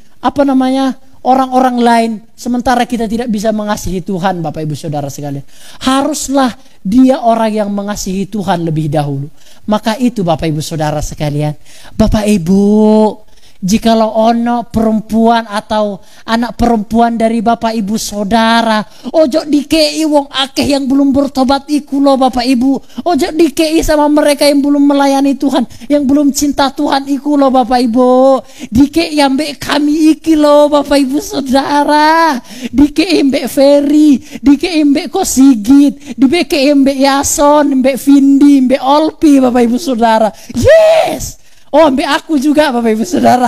orang-orang lain sementara kita tidak bisa mengasihi Tuhan Bapak Ibu Saudara sekalian. Haruslah dia orang yang mengasihi Tuhan lebih dahulu. Maka itu Bapak Ibu Saudara sekalian. Bapak Ibu, jikalau ono perempuan atau anak perempuan dari Bapak Ibu Saudara, ojo dikei wong akeh yang belum bertobat iku lo Bapak Ibu. Ojo dikei sama mereka yang belum melayani Tuhan, yang belum cinta Tuhan iku lo Bapak Ibu. Dikei ambek kami iki lo Bapak Ibu Saudara. Dikei ambek Ferry, dikei ambek Ko Sigit, dikei ambek Yason, ambek Vindi, ambek Olpi Bapak Ibu Saudara. Yes. Oh, ambek aku juga Bapak Ibu Saudara.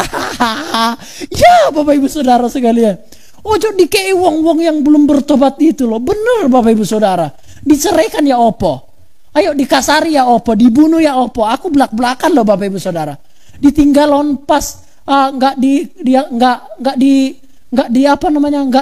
Ya Bapak Ibu Saudara sekalian. Ojo dikei wong-wong yang belum bertobat itu loh. Bener Bapak Ibu Saudara. Diceraikan ya opo. Ayo dikasari ya opo. Dibunuh ya opo. Aku belak-belakan loh Bapak Ibu Saudara. Ditinggalon pas nggak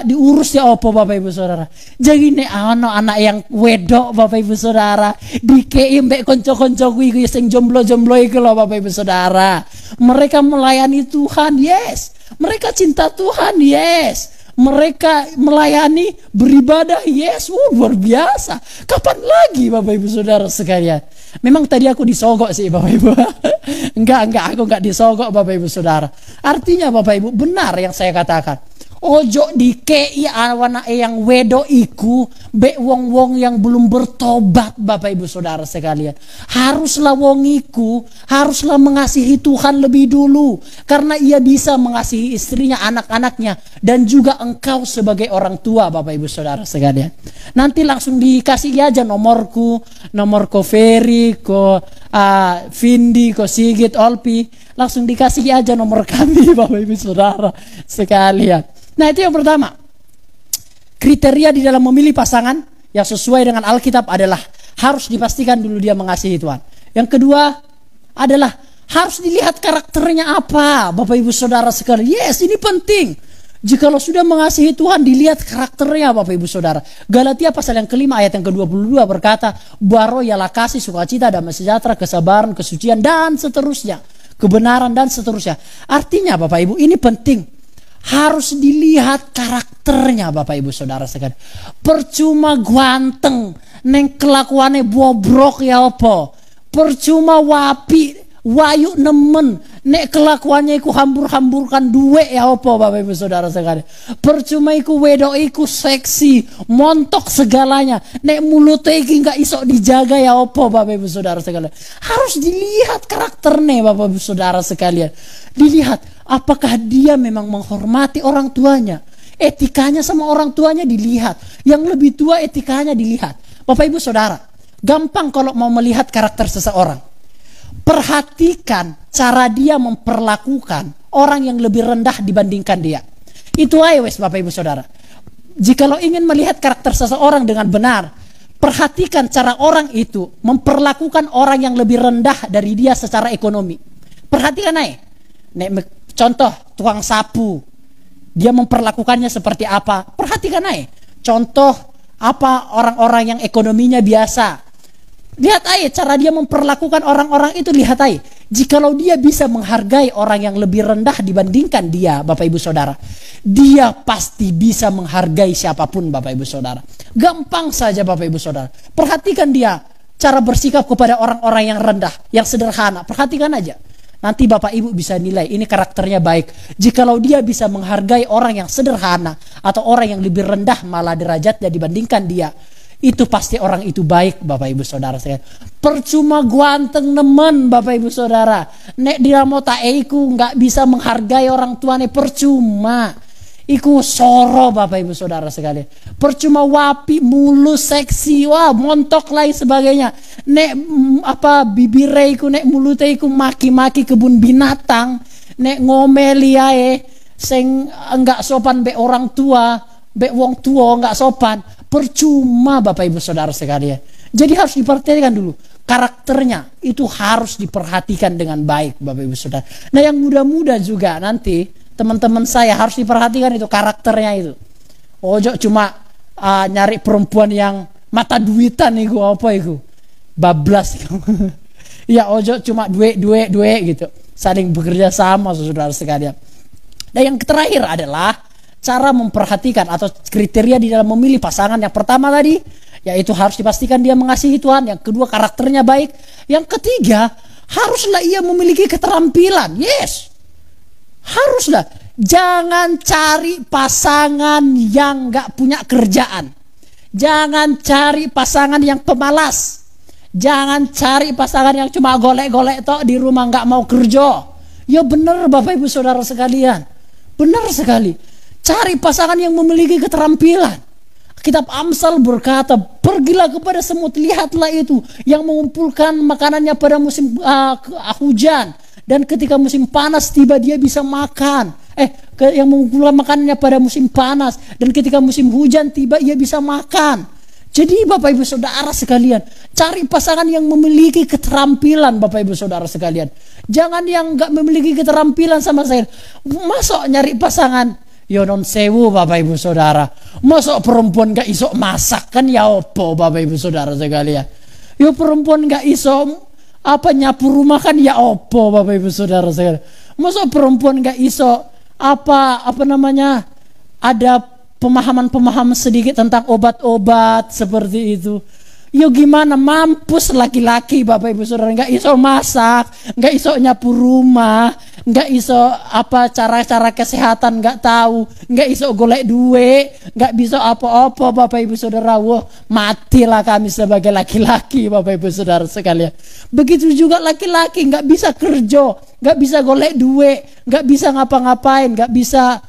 diurus ya opo Bapak Ibu Saudara. Jadi nek anak yang wedok Bapak Ibu Saudara dikei mbek kanca-kanca kuwi sing jomblo-jomblo iki lho Bapak Ibu Saudara. Mereka melayani Tuhan, yes. Mereka cinta Tuhan, yes. Mereka melayani, beribadah, yes. Luar biasa. Kapan lagi Bapak Ibu Saudara sekalian? Memang tadi aku disogok sih Bapak Ibu. Enggak, aku enggak disogok Bapak Ibu Saudara. Artinya Bapak Ibu, benar yang saya katakan. Ojo dikei awana yang wedo iku be wong-wong yang belum bertobat Bapak Ibu Saudara sekalian. Haruslah wong iku, haruslah mengasihi Tuhan lebih dulu. Karena ia bisa mengasihi istrinya, anak-anaknya, dan juga engkau sebagai orang tua Bapak Ibu Saudara sekalian. Nanti langsung dikasih aja nomor Ko Ferry, Ko Vindi, Ko Sigit, Olpi. Langsung dikasih aja nomor kami Bapak Ibu Saudara sekalian. Nah, itu yang pertama. Kriteria di dalam memilih pasangan yang sesuai dengan Alkitab adalah harus dipastikan dulu dia mengasihi Tuhan. Yang kedua adalah harus dilihat karakternya apa Bapak Ibu Saudara sekalian. Yes, ini penting. Jikalau sudah mengasihi Tuhan, dilihat karakternya Bapak Ibu Saudara. Galatia pasal yang kelima ayat yang ke-22 berkata, baro ialah kasih, sukacita, damai sejahtera, kesabaran, kesucian, dan seterusnya. Kebenaran dan seterusnya. Artinya Bapak Ibu, ini penting. Harus dilihat karakternya Bapak Ibu Saudara sekalian. Percuma ganteng neng kelakuannya bobrok ya apa. Percuma wapi wayu nemen nek kelakuannya iku hambur-hamburkan duit ya apa Bapak Ibu Saudara sekalian. Percuma iku wedok iku seksi, montok segalanya. Nek mulutnya iki enggak iso dijaga ya apa Bapak Ibu Saudara sekalian. Harus dilihat karakternya Bapak Ibu Saudara sekalian. Dilihat apakah dia memang menghormati orang tuanya. Etikanya sama orang tuanya dilihat. Yang lebih tua etikanya dilihat. Bapak Ibu Saudara, gampang kalau mau melihat karakter seseorang. Perhatikan cara dia memperlakukan orang yang lebih rendah dibandingkan dia. Itu aja wes Bapak Ibu Saudara. Jikalau ingin melihat karakter seseorang dengan benar, perhatikan cara orang itu memperlakukan orang yang lebih rendah dari dia secara ekonomi. Perhatikan aja. Contoh tukang sapu, dia memperlakukannya seperti apa? Perhatikan aja. Contoh apa orang-orang yang ekonominya biasa. Lihat aja cara dia memperlakukan orang-orang itu, lihat aja. Jikalau dia bisa menghargai orang yang lebih rendah dibandingkan dia, Bapak Ibu Saudara, dia pasti bisa menghargai siapapun, Bapak Ibu Saudara. Gampang saja Bapak Ibu Saudara. Perhatikan dia cara bersikap kepada orang-orang yang rendah, yang sederhana. Perhatikan aja. Nanti Bapak Ibu bisa nilai ini karakternya baik. Jikalau dia bisa menghargai orang yang sederhana atau orang yang lebih rendah malah derajatnya dibandingkan dia, itu pasti orang itu baik, Bapak Ibu Saudara saya. Percuma ganteng nemen, Bapak Ibu Saudara. Nek dia mau taeiku nggak bisa menghargai orang tuanya, percuma. Iku soro, Bapak Ibu Saudara sekalian. Percuma wapi, mulus, seksi, wah montok lain sebagainya. Nek bibireiku, nek muluteiku maki-maki kebun binatang, nek ngomeli ae sing enggak sopan be orang tua, be wong tua enggak sopan. Percuma Bapak Ibu Saudara sekalian. Jadi harus diperhatikan dulu. Karakternya itu harus diperhatikan dengan baik Bapak Ibu Saudara. Nah yang muda-muda juga nanti teman-teman saya harus diperhatikan itu karakternya itu. Ojo cuma nyari perempuan yang mata duitan itu apa itu. Bablas. Ya ojo cuma duit gitu. Saling bekerja sama saudara sekalian. Dan yang terakhir adalah cara memperhatikan atau kriteria di dalam memilih pasangan. Yang pertama tadi, yaitu harus dipastikan dia mengasihi Tuhan. Yang kedua, karakternya baik. Yang ketiga, haruslah ia memiliki keterampilan. Yes, haruslah. Jangan cari pasangan yang gak punya kerjaan. Jangan cari pasangan yang pemalas. Jangan cari pasangan yang cuma golek-golek tok di rumah gak mau kerja. Ya benar Bapak Ibu Saudara sekalian. Benar sekali. Cari pasangan yang memiliki keterampilan. Kitab Amsal berkata, pergilah kepada semut, lihatlah itu yang mengumpulkan makanannya pada musim hujan, dan ketika musim panas tiba dia bisa makan. Yang mengumpulkan makanannya pada musim panas, dan ketika musim hujan tiba ia bisa makan. Jadi Bapak Ibu Saudara sekalian, cari pasangan yang memiliki keterampilan Bapak Ibu Saudara sekalian. Jangan yang gak memiliki keterampilan sama saya. Masuk nyari pasangan yo non sewu Bapak Ibu Saudara. Masuk perempuan gak iso masak kan ya opo Bapak Ibu Saudara sekalian. Yo perempuan gak iso nyapu rumah kan ya opo Bapak Ibu Saudara sekalian. Masuk perempuan gak iso ada pemahaman sedikit tentang obat-obat seperti itu. Yo gimana, mampus laki-laki Bapak Ibu Saudara, nggak iso masak, nggak iso nyapu rumah, nggak iso cara-cara kesehatan nggak tahu, nggak iso golek duit, nggak bisa apa-apa Bapak Ibu Saudara. Wah, matilah kami sebagai laki-laki Bapak Ibu Saudara sekalian. Begitu juga laki-laki nggak bisa kerja, nggak bisa golek duit, nggak bisa ngapa-ngapain, nggak bisa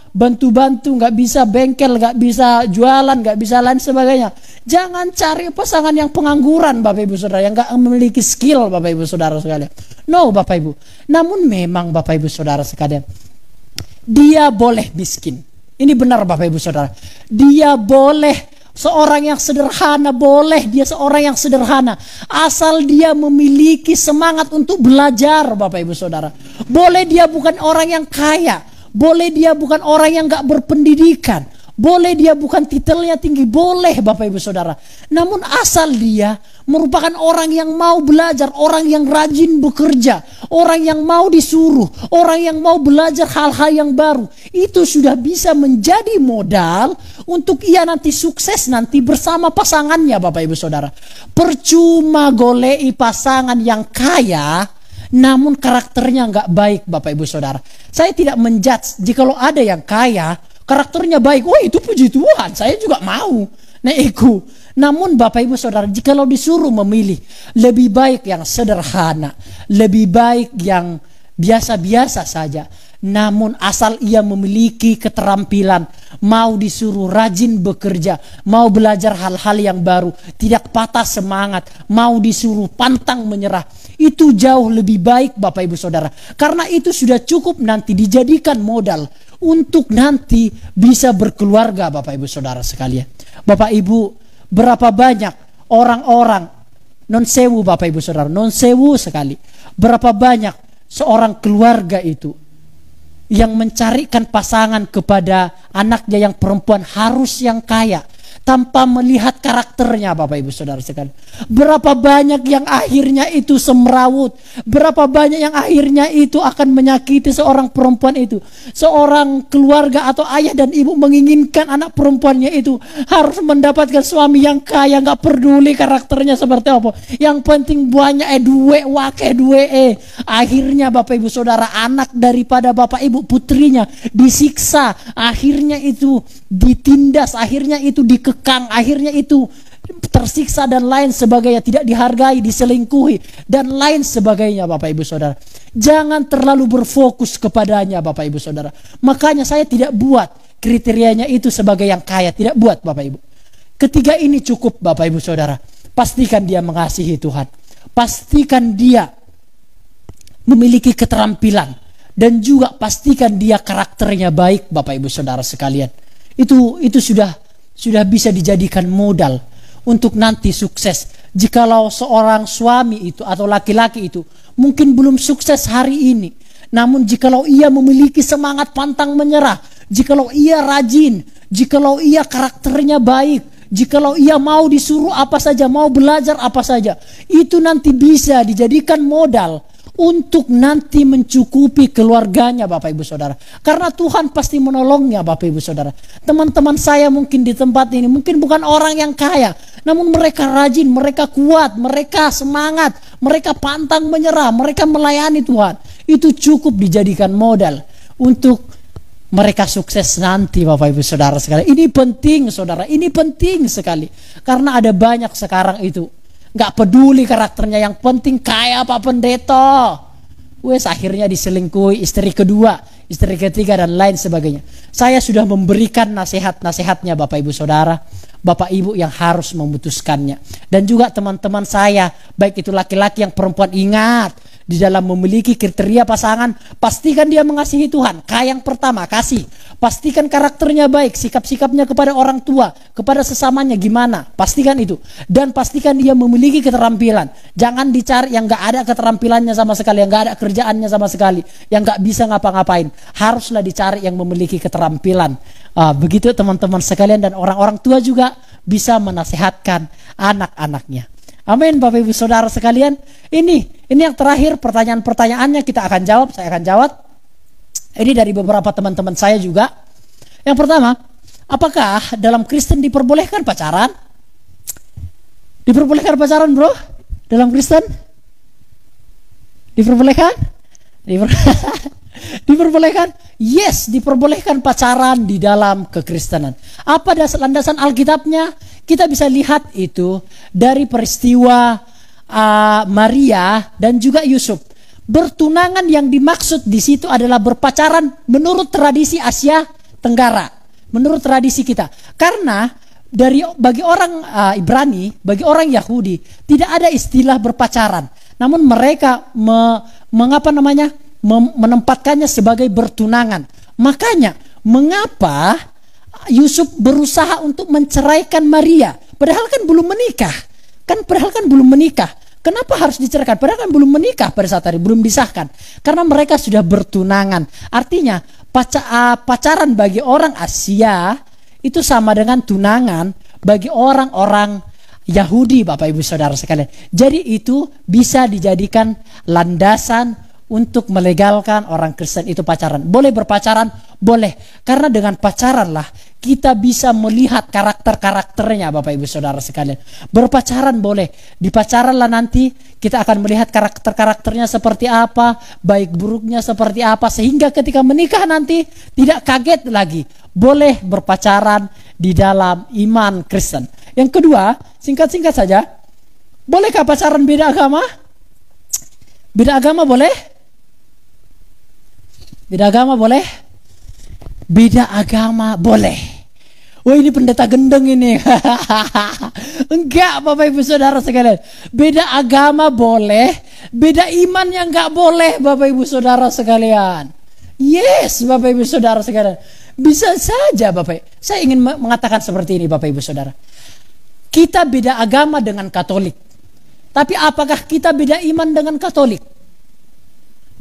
bantu-bantu, nggak bisa bengkel, nggak bisa jualan, nggak bisa lain sebagainya. Jangan cari pasangan yang pengangguran Bapak Ibu Saudara, yang nggak memiliki skill Bapak Ibu Saudara sekalian. No Bapak Ibu. Namun memang Bapak Ibu Saudara sekalian, dia boleh miskin. Ini benar Bapak Ibu Saudara. Dia boleh seorang yang sederhana, boleh dia seorang yang sederhana, asal dia memiliki semangat untuk belajar Bapak Ibu Saudara. Boleh dia bukan orang yang kaya, boleh dia bukan orang yang gak berpendidikan, boleh dia bukan titelnya tinggi, boleh Bapak Ibu Saudara. Namun asal dia merupakan orang yang mau belajar, orang yang rajin bekerja, orang yang mau disuruh, orang yang mau belajar hal-hal yang baru, itu sudah bisa menjadi modal untuk ia nanti sukses nanti bersama pasangannya Bapak Ibu Saudara. Percuma golei pasangan yang kaya namun karakternya nggak baik Bapak Ibu Saudara. Saya tidak menjudge jikalau ada yang kaya karakternya baik, wah itu puji Tuhan, saya juga mau. Nah itu. Namun Bapak Ibu Saudara, jikalau disuruh memilih, lebih baik yang sederhana, lebih baik yang biasa-biasa saja. namun asal ia memiliki keterampilan, mau disuruh rajin bekerja, mau belajar hal-hal yang baru, tidak patah semangat, mau disuruh pantang menyerah, itu jauh lebih baik Bapak Ibu Saudara. Karena itu sudah cukup nanti dijadikan modal untuk nanti bisa berkeluarga Bapak Ibu Saudara sekalian. Bapak Ibu, berapa banyak orang-orang non sewu Bapak Ibu Saudara, non sewu sekali, berapa banyak seorang keluarga itu yang mencarikan pasangan kepada anaknya yang perempuan harus yang kaya, tanpa melihat karakternya Bapak Ibu Saudara sekalian. Berapa banyak yang akhirnya itu semrawut, berapa banyak yang akhirnya itu akan menyakiti seorang perempuan itu. Seorang keluarga atau ayah dan ibu menginginkan anak perempuannya itu harus mendapatkan suami yang kaya, gak peduli karakternya seperti apa, yang penting banyak duwe wake duwe. Akhirnya Bapak Ibu Saudara, anak daripada Bapak Ibu putrinya disiksa, akhirnya itu ditindas, akhirnya itu dikekang, akhirnya itu tersiksa dan lain sebagainya, tidak dihargai, diselingkuhi dan lain sebagainya Bapak Ibu Saudara. Jangan terlalu berfokus kepadanya Bapak Ibu Saudara. Makanya saya tidak buat kriterianya itu sebagai yang kaya, tidak buat Bapak Ibu. Ketiga ini cukup Bapak Ibu Saudara. Pastikan dia mengasihi Tuhan, pastikan dia memiliki keterampilan, dan juga pastikan dia karakternya baik Bapak Ibu Saudara sekalian. Itu sudah bisa dijadikan modal untuk nanti sukses. Jikalau seorang suami itu atau laki-laki itu mungkin belum sukses hari ini, namun jikalau ia memiliki semangat pantang menyerah, jikalau ia rajin, jikalau ia karakternya baik, jikalau ia mau disuruh apa saja, mau belajar apa saja, itu nanti bisa dijadikan modal untuk nanti mencukupi keluarganya Bapak Ibu Saudara. Karena Tuhan pasti menolongnya Bapak Ibu Saudara. Teman-teman saya mungkin di tempat ini mungkin bukan orang yang kaya, namun mereka rajin, mereka kuat, mereka semangat, mereka pantang menyerah, mereka melayani Tuhan. Itu cukup dijadikan modal untuk mereka sukses nanti Bapak Ibu Saudara sekali. Ini penting Saudara, ini penting sekali. Karena ada banyak sekarang itu gak peduli karakternya, yang penting kaya Pak Pendeta. Wes akhirnya diselingkuhi istri kedua, istri ketiga dan lain sebagainya. Saya sudah memberikan nasihat-nasihatnya Bapak Ibu Saudara, Bapak Ibu yang harus memutuskannya. Dan juga teman-teman saya, baik itu laki-laki yang perempuan, ingat di dalam memiliki kriteria pasangan, pastikan dia mengasihi Tuhan. Yang pertama, kasih. Pastikan karakternya baik, sikap-sikapnya kepada orang tua, kepada sesamanya gimana, pastikan itu. Dan pastikan dia memiliki keterampilan. Jangan dicari yang gak ada keterampilannya sama sekali, yang gak ada kerjaannya sama sekali, yang gak bisa ngapa-ngapain. Haruslah dicari yang memiliki keterampilan. Begitu teman-teman sekalian, dan orang-orang tua juga bisa menasehatkan anak-anaknya. Amin Bapak Ibu Saudara sekalian. Ini yang terakhir, pertanyaan-pertanyaannya kita akan jawab, saya akan jawab. Ini dari beberapa teman-teman saya juga. Yang pertama, apakah dalam Kristen diperbolehkan pacaran? Diperbolehkan pacaran bro? Dalam Kristen? Diperbolehkan? Diperbolehkan? Yes, diperbolehkan pacaran di dalam kekristenan. Apa landasan Alkitabnya? Kita bisa lihat itu dari peristiwa Maria dan juga Yusuf. Bertunangan yang dimaksud di situ adalah berpacaran menurut tradisi Asia Tenggara, menurut tradisi kita. Karena bagi orang Ibrani, bagi orang Yahudi tidak ada istilah berpacaran. Namun mereka menempatkannya sebagai bertunangan. Makanya mengapa Yusuf berusaha untuk menceraikan Maria, padahal kan belum menikah. Kenapa harus diceraikan? Padahal kan belum menikah pada saat hari, belum disahkan. Karena mereka sudah bertunangan. Artinya pacaran bagi orang Asia itu sama dengan tunangan bagi orang-orang Yahudi Bapak Ibu Saudara sekalian. Jadi itu bisa dijadikan landasan untuk melegalkan orang Kristen itu pacaran. Boleh berpacaran? Boleh. Karena dengan pacaran lah kita bisa melihat karakter-karakternya Bapak Ibu Saudara sekalian. Berpacaran boleh. Di pacaran lah nanti kita akan melihat karakter-karakternya seperti apa, baik buruknya seperti apa, sehingga ketika menikah nanti tidak kaget lagi. Boleh berpacaran di dalam iman Kristen. Yang kedua, singkat-singkat saja, bolehkah pacaran beda agama? Beda agama boleh? Beda agama boleh? Beda agama boleh. Wah, ini pendeta gendeng ini. Enggak, Bapak Ibu Saudara sekalian. Beda agama boleh, beda iman yang enggak boleh, Bapak Ibu Saudara sekalian. Yes, Bapak Ibu Saudara sekalian. Bisa saja Bapak. Saya ingin mengatakan seperti ini Bapak Ibu Saudara. Kita beda agama dengan Katolik. Tapi apakah kita beda iman dengan Katolik?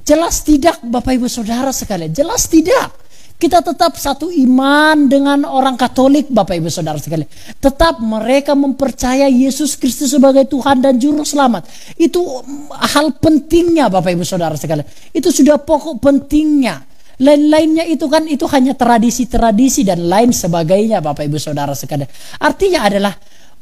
Jelas tidak Bapak Ibu Saudara sekalian. Jelas tidak. Kita tetap satu iman dengan orang Katolik Bapak Ibu Saudara sekalian. Tetap mereka mempercayai Yesus Kristus sebagai Tuhan dan Juru Selamat. Itu hal pentingnya Bapak Ibu Saudara sekalian. Itu sudah pokok pentingnya. Lain-lainnya itu kan itu hanya tradisi-tradisi dan lain sebagainya Bapak Ibu Saudara sekalian. Artinya adalah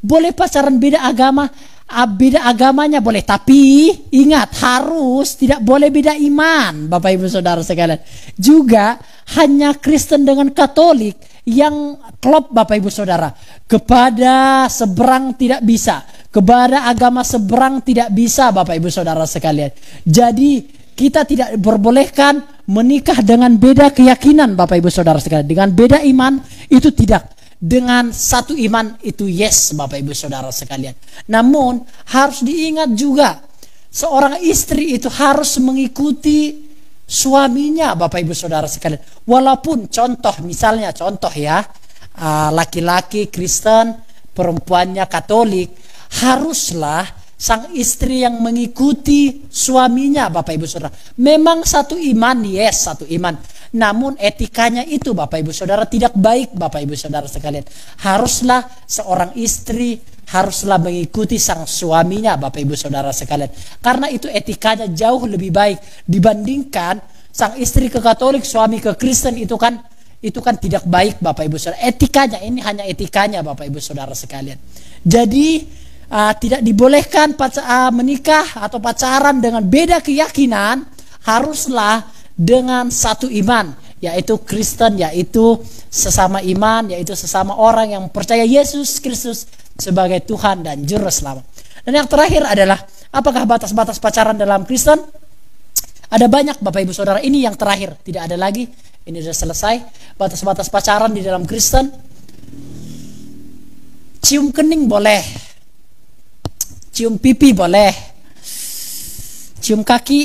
boleh pacaran beda agama, beda agamanya boleh, tapi ingat harus tidak boleh beda iman Bapak Ibu Saudara sekalian. Juga hanya Kristen dengan Katolik yang klop Bapak Ibu Saudara. Kepada seberang tidak bisa, kepada agama seberang tidak bisa Bapak Ibu Saudara sekalian. Jadi kita tidak diperbolehkan menikah dengan beda keyakinan Bapak Ibu Saudara sekalian. Dengan beda iman itu tidak. Dengan satu iman itu yes Bapak Ibu Saudara sekalian. Namun harus diingat juga, seorang istri itu harus mengikuti suaminya Bapak Ibu Saudara sekalian. Walaupun misalnya contoh ya, laki-laki Kristen, perempuannya Katolik, haruslah sang istri yang mengikuti suaminya Bapak Ibu Saudara. Memang satu iman, yes satu iman. Namun etikanya itu Bapak Ibu Saudara tidak baik Bapak Ibu Saudara sekalian. Haruslah seorang istri haruslah mengikuti sang suaminya Bapak Ibu Saudara sekalian. Karena itu etikanya jauh lebih baik dibandingkan sang istri ke Katolik, suami ke Kristen itu kan tidak baik Bapak Ibu Saudara. Etikanya ini hanya etikanya Bapak Ibu Saudara sekalian. Jadi tidak dibolehkan menikah atau pacaran dengan beda keyakinan, haruslah dengan satu iman, yaitu Kristen, yaitu sesama iman, yaitu sesama orang yang percaya Yesus Kristus sebagai Tuhan dan Juru Selamat. Dan yang terakhir adalah, apakah batas-batas pacaran dalam Kristen? Ada banyak Bapak Ibu Saudara. Ini yang terakhir, tidak ada lagi. Ini sudah selesai. Batas-batas pacaran di dalam Kristen. Cium kening boleh, cium pipi boleh, cium kaki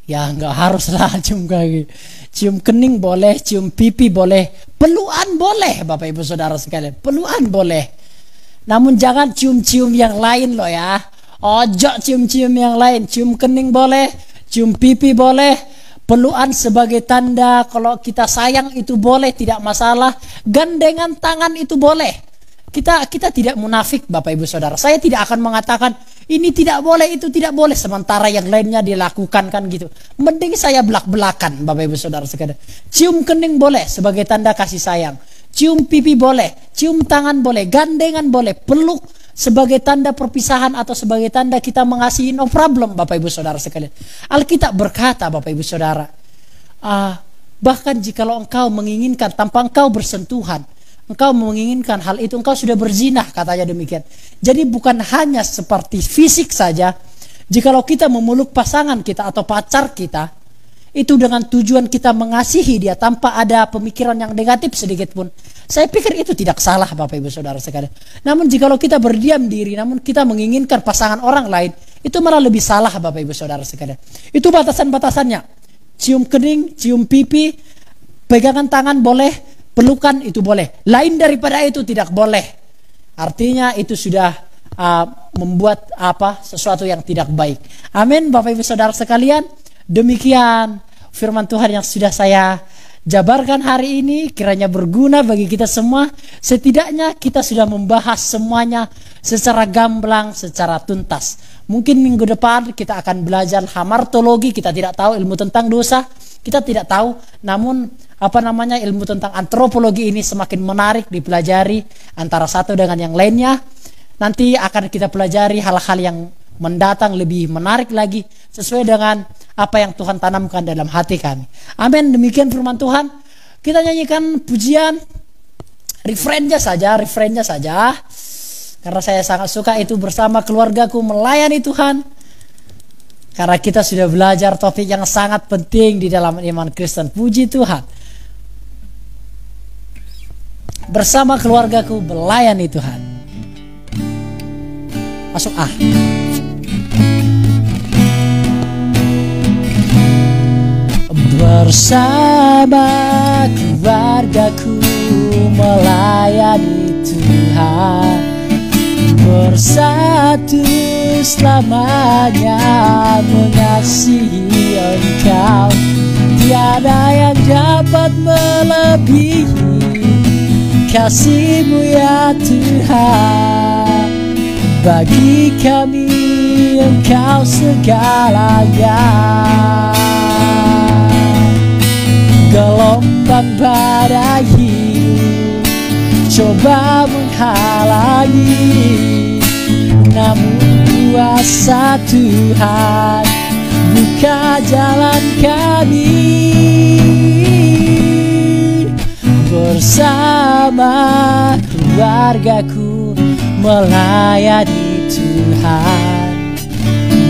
ya nggak harus lah cium kaki. Cium kening boleh, cium pipi boleh, pelukan boleh Bapak Ibu Saudara sekalian, pelukan boleh. Namun jangan cium-cium yang lain loh ya. Ojo cium-cium yang lain. Cium kening boleh, cium pipi boleh, pelukan sebagai tanda kalau kita sayang itu boleh, tidak masalah. Gandengan tangan itu boleh. Kita tidak munafik Bapak Ibu Saudara. Saya tidak akan mengatakan ini tidak boleh, itu tidak boleh, sementara yang lainnya dilakukan kan gitu. Mending saya belak-belakan Bapak Ibu Saudara sekalian. Cium kening boleh sebagai tanda kasih sayang. Cium pipi boleh, cium tangan boleh, gandengan boleh, peluk sebagai tanda perpisahan atau sebagai tanda kita mengasihi, no problem Bapak Ibu Saudara sekalian. Alkitab berkata Bapak Ibu Saudara, bahkan jikalau engkau menginginkan tanpa engkau bersentuhan, engkau menginginkan hal itu, engkau sudah berzinah, katanya demikian. Jadi bukan hanya seperti fisik saja. Jikalau kita memeluk pasangan kita atau pacar kita, itu dengan tujuan kita mengasihi dia tanpa ada pemikiran yang negatif sedikit pun, saya pikir itu tidak salah Bapak Ibu Saudara sekalian. Namun jikalau kita berdiam diri, namun kita menginginkan pasangan orang lain, itu malah lebih salah Bapak Ibu Saudara sekalian. Itu batasan-batasannya. Cium kening, cium pipi, pegangan tangan boleh, pelukan itu boleh. Lain daripada itu tidak boleh. Artinya itu sudah membuat sesuatu yang tidak baik. Amin Bapak Ibu Saudara sekalian. Demikian firman Tuhan yang sudah saya jabarkan hari ini, kiranya berguna bagi kita semua. Setidaknya kita sudah membahas semuanya secara gamblang, secara tuntas. Mungkin minggu depan kita akan belajar hamartologi. Kita tidak tahu ilmu tentang dosa, kita tidak tahu. Namun ilmu tentang antropologi ini semakin menarik dipelajari antara satu dengan yang lainnya. Nanti akan kita pelajari hal-hal yang mendatang lebih menarik lagi sesuai dengan apa yang Tuhan tanamkan dalam hati kami. Amin. Demikian firman Tuhan. Kita nyanyikan pujian refrainnya saja, karena saya sangat suka itu bersama keluargaku melayani Tuhan. Karena kita sudah belajar topik yang sangat penting di dalam iman Kristen. Puji Tuhan. Bersama keluargaku melayani Tuhan. Masuk A. Bersama keluargaku melayani Tuhan, bersatu selamanya mengasihi Engkau. Tiada yang dapat melebihi kasih-Mu ya Tuhan. Bagi kami Engkau segalanya. Gelombang badai hidup coba menghalangi, namun kuasa Tuhan buka jalan kami. Bersama keluargaku melayani Tuhan,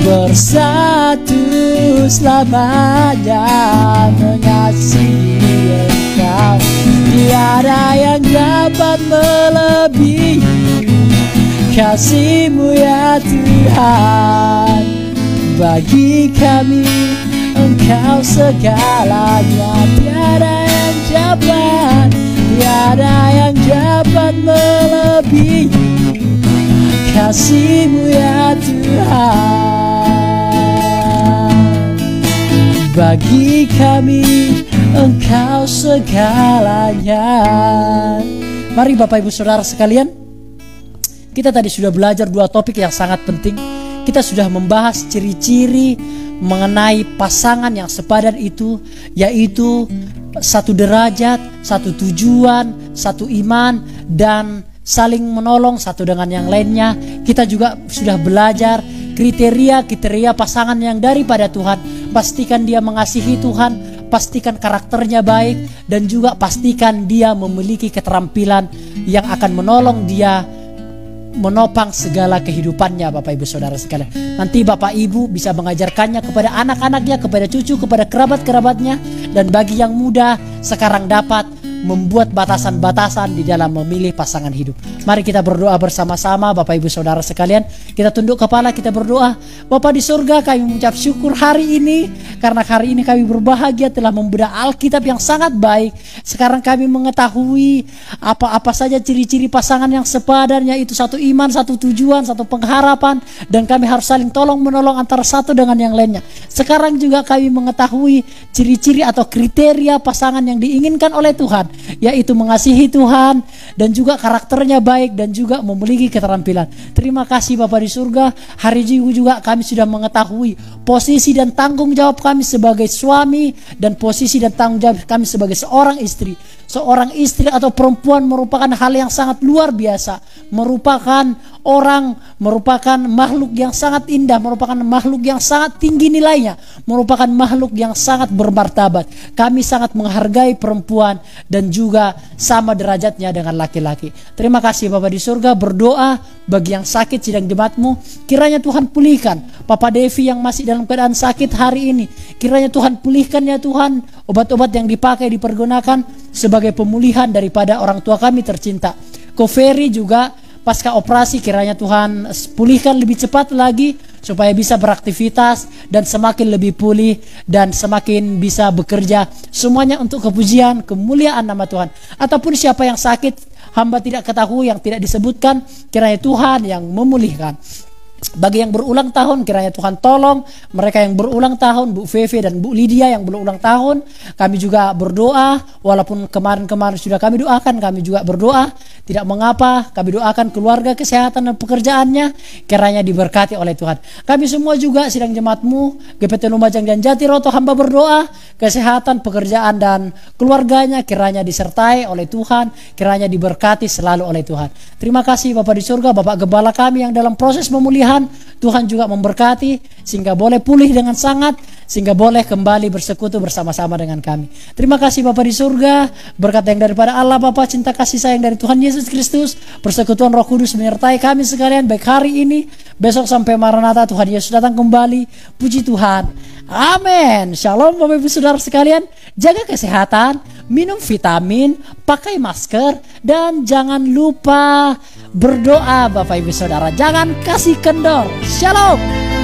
bersatu selamanya mengasihi Engkau. Tiada yang dapat melebihi kasih-Mu ya Tuhan. Bagi kami Engkau segalanya. Tiada yang dapat melebihi kasih-Mu ya Tuhan. Bagi kami Engkau segalanya. Mari Bapak Ibu Saudara sekalian, kita tadi sudah belajar dua topik yang sangat penting. Kita sudah membahas ciri-ciri mengenai pasangan yang sepadan itu, yaitu satu derajat, satu tujuan, satu iman, dan saling menolong satu dengan yang lainnya. Kita juga sudah belajar kriteria pasangan yang daripada Tuhan. Pastikan dia mengasihi Tuhan, pastikan karakternya baik, dan juga pastikan dia memiliki keterampilan yang akan menolong dia menopang segala kehidupannya. Bapak Ibu Saudara sekalian, nanti Bapak Ibu bisa mengajarkannya kepada anak-anaknya, kepada cucu, kepada kerabat-kerabatnya. Dan bagi yang muda sekarang dapat membuat batasan-batasan di dalam memilih pasangan hidup. Mari kita berdoa bersama-sama Bapak Ibu Saudara sekalian. Kita tunduk kepala, kita berdoa. Bapa di surga, kami mengucap syukur hari ini, karena hari ini kami berbahagia telah membedah Alkitab yang sangat baik. Sekarang kami mengetahui apa-apa saja ciri-ciri pasangan yang sepadan, yaitu satu iman, satu tujuan, satu pengharapan, dan kami harus saling tolong menolong antara satu dengan yang lainnya. Sekarang juga kami mengetahui ciri-ciri atau kriteria pasangan yang diinginkan oleh Tuhan, yaitu mengasihi Tuhan dan juga karakternya baik dan juga memiliki keterampilan. Terima kasih Bapa di surga. Hari ini juga kami sudah mengetahui posisi dan tanggung jawab kami sebagai suami dan posisi dan tanggung jawab kami sebagai seorang istri. Seorang istri atau perempuan merupakan hal yang sangat luar biasa, merupakan makhluk yang sangat indah, merupakan makhluk yang sangat tinggi nilainya, merupakan makhluk yang sangat bermartabat. Kami sangat menghargai perempuan dan juga sama derajatnya dengan laki-laki. Terima kasih Bapa di surga. Berdoa bagi yang sakit sidang jemaat-Mu, kiranya Tuhan pulihkan Papa Devi yang masih dalam keadaan sakit hari ini. Kiranya Tuhan pulihkan ya Tuhan, obat-obat yang dipakai dipergunakan sebagai pemulihan daripada orang tua kami tercinta. Koferi juga pasca operasi, kiranya Tuhan pulihkan lebih cepat lagi supaya bisa beraktivitas dan semakin lebih pulih dan semakin bisa bekerja, semuanya untuk kepujian kemuliaan nama Tuhan. Ataupun siapa yang sakit, hamba tidak ketahui, yang tidak disebutkan, kiranya Tuhan yang memulihkan. Bagi yang berulang tahun, kiranya Tuhan tolong mereka yang berulang tahun, Bu Feve dan Bu Lydia yang berulang tahun. Kami juga berdoa, walaupun kemarin-kemarin sudah kami doakan, kami juga berdoa. Tidak mengapa, kami doakan keluarga, kesehatan dan pekerjaannya kiranya diberkati oleh Tuhan. Kami semua juga sidang jemaat-Mu, GPT Lumajang dan Jatiroto, hamba berdoa kesehatan, pekerjaan dan keluarganya kiranya disertai oleh Tuhan, kiranya diberkati selalu oleh Tuhan. Terima kasih Bapa di surga, Bapak Gembala kami yang dalam proses pemulihan, Tuhan juga memberkati sehingga boleh pulih dengan sangat sehingga boleh kembali bersekutu bersama-sama dengan kami. Terima kasih Bapa di surga, berkat yang daripada Allah Bapa, cinta kasih sayang dari Tuhan Yesus Kristus, persekutuan Roh Kudus menyertai kami sekalian baik hari ini, besok sampai Maranatha Tuhan Yesus datang kembali. Puji Tuhan. Amin. Shalom Bapak Ibu Saudara sekalian, jaga kesehatan, minum vitamin, pakai masker, dan jangan lupa berdoa Bapak Ibu Saudara. Jangan kasih kendor. Shalom.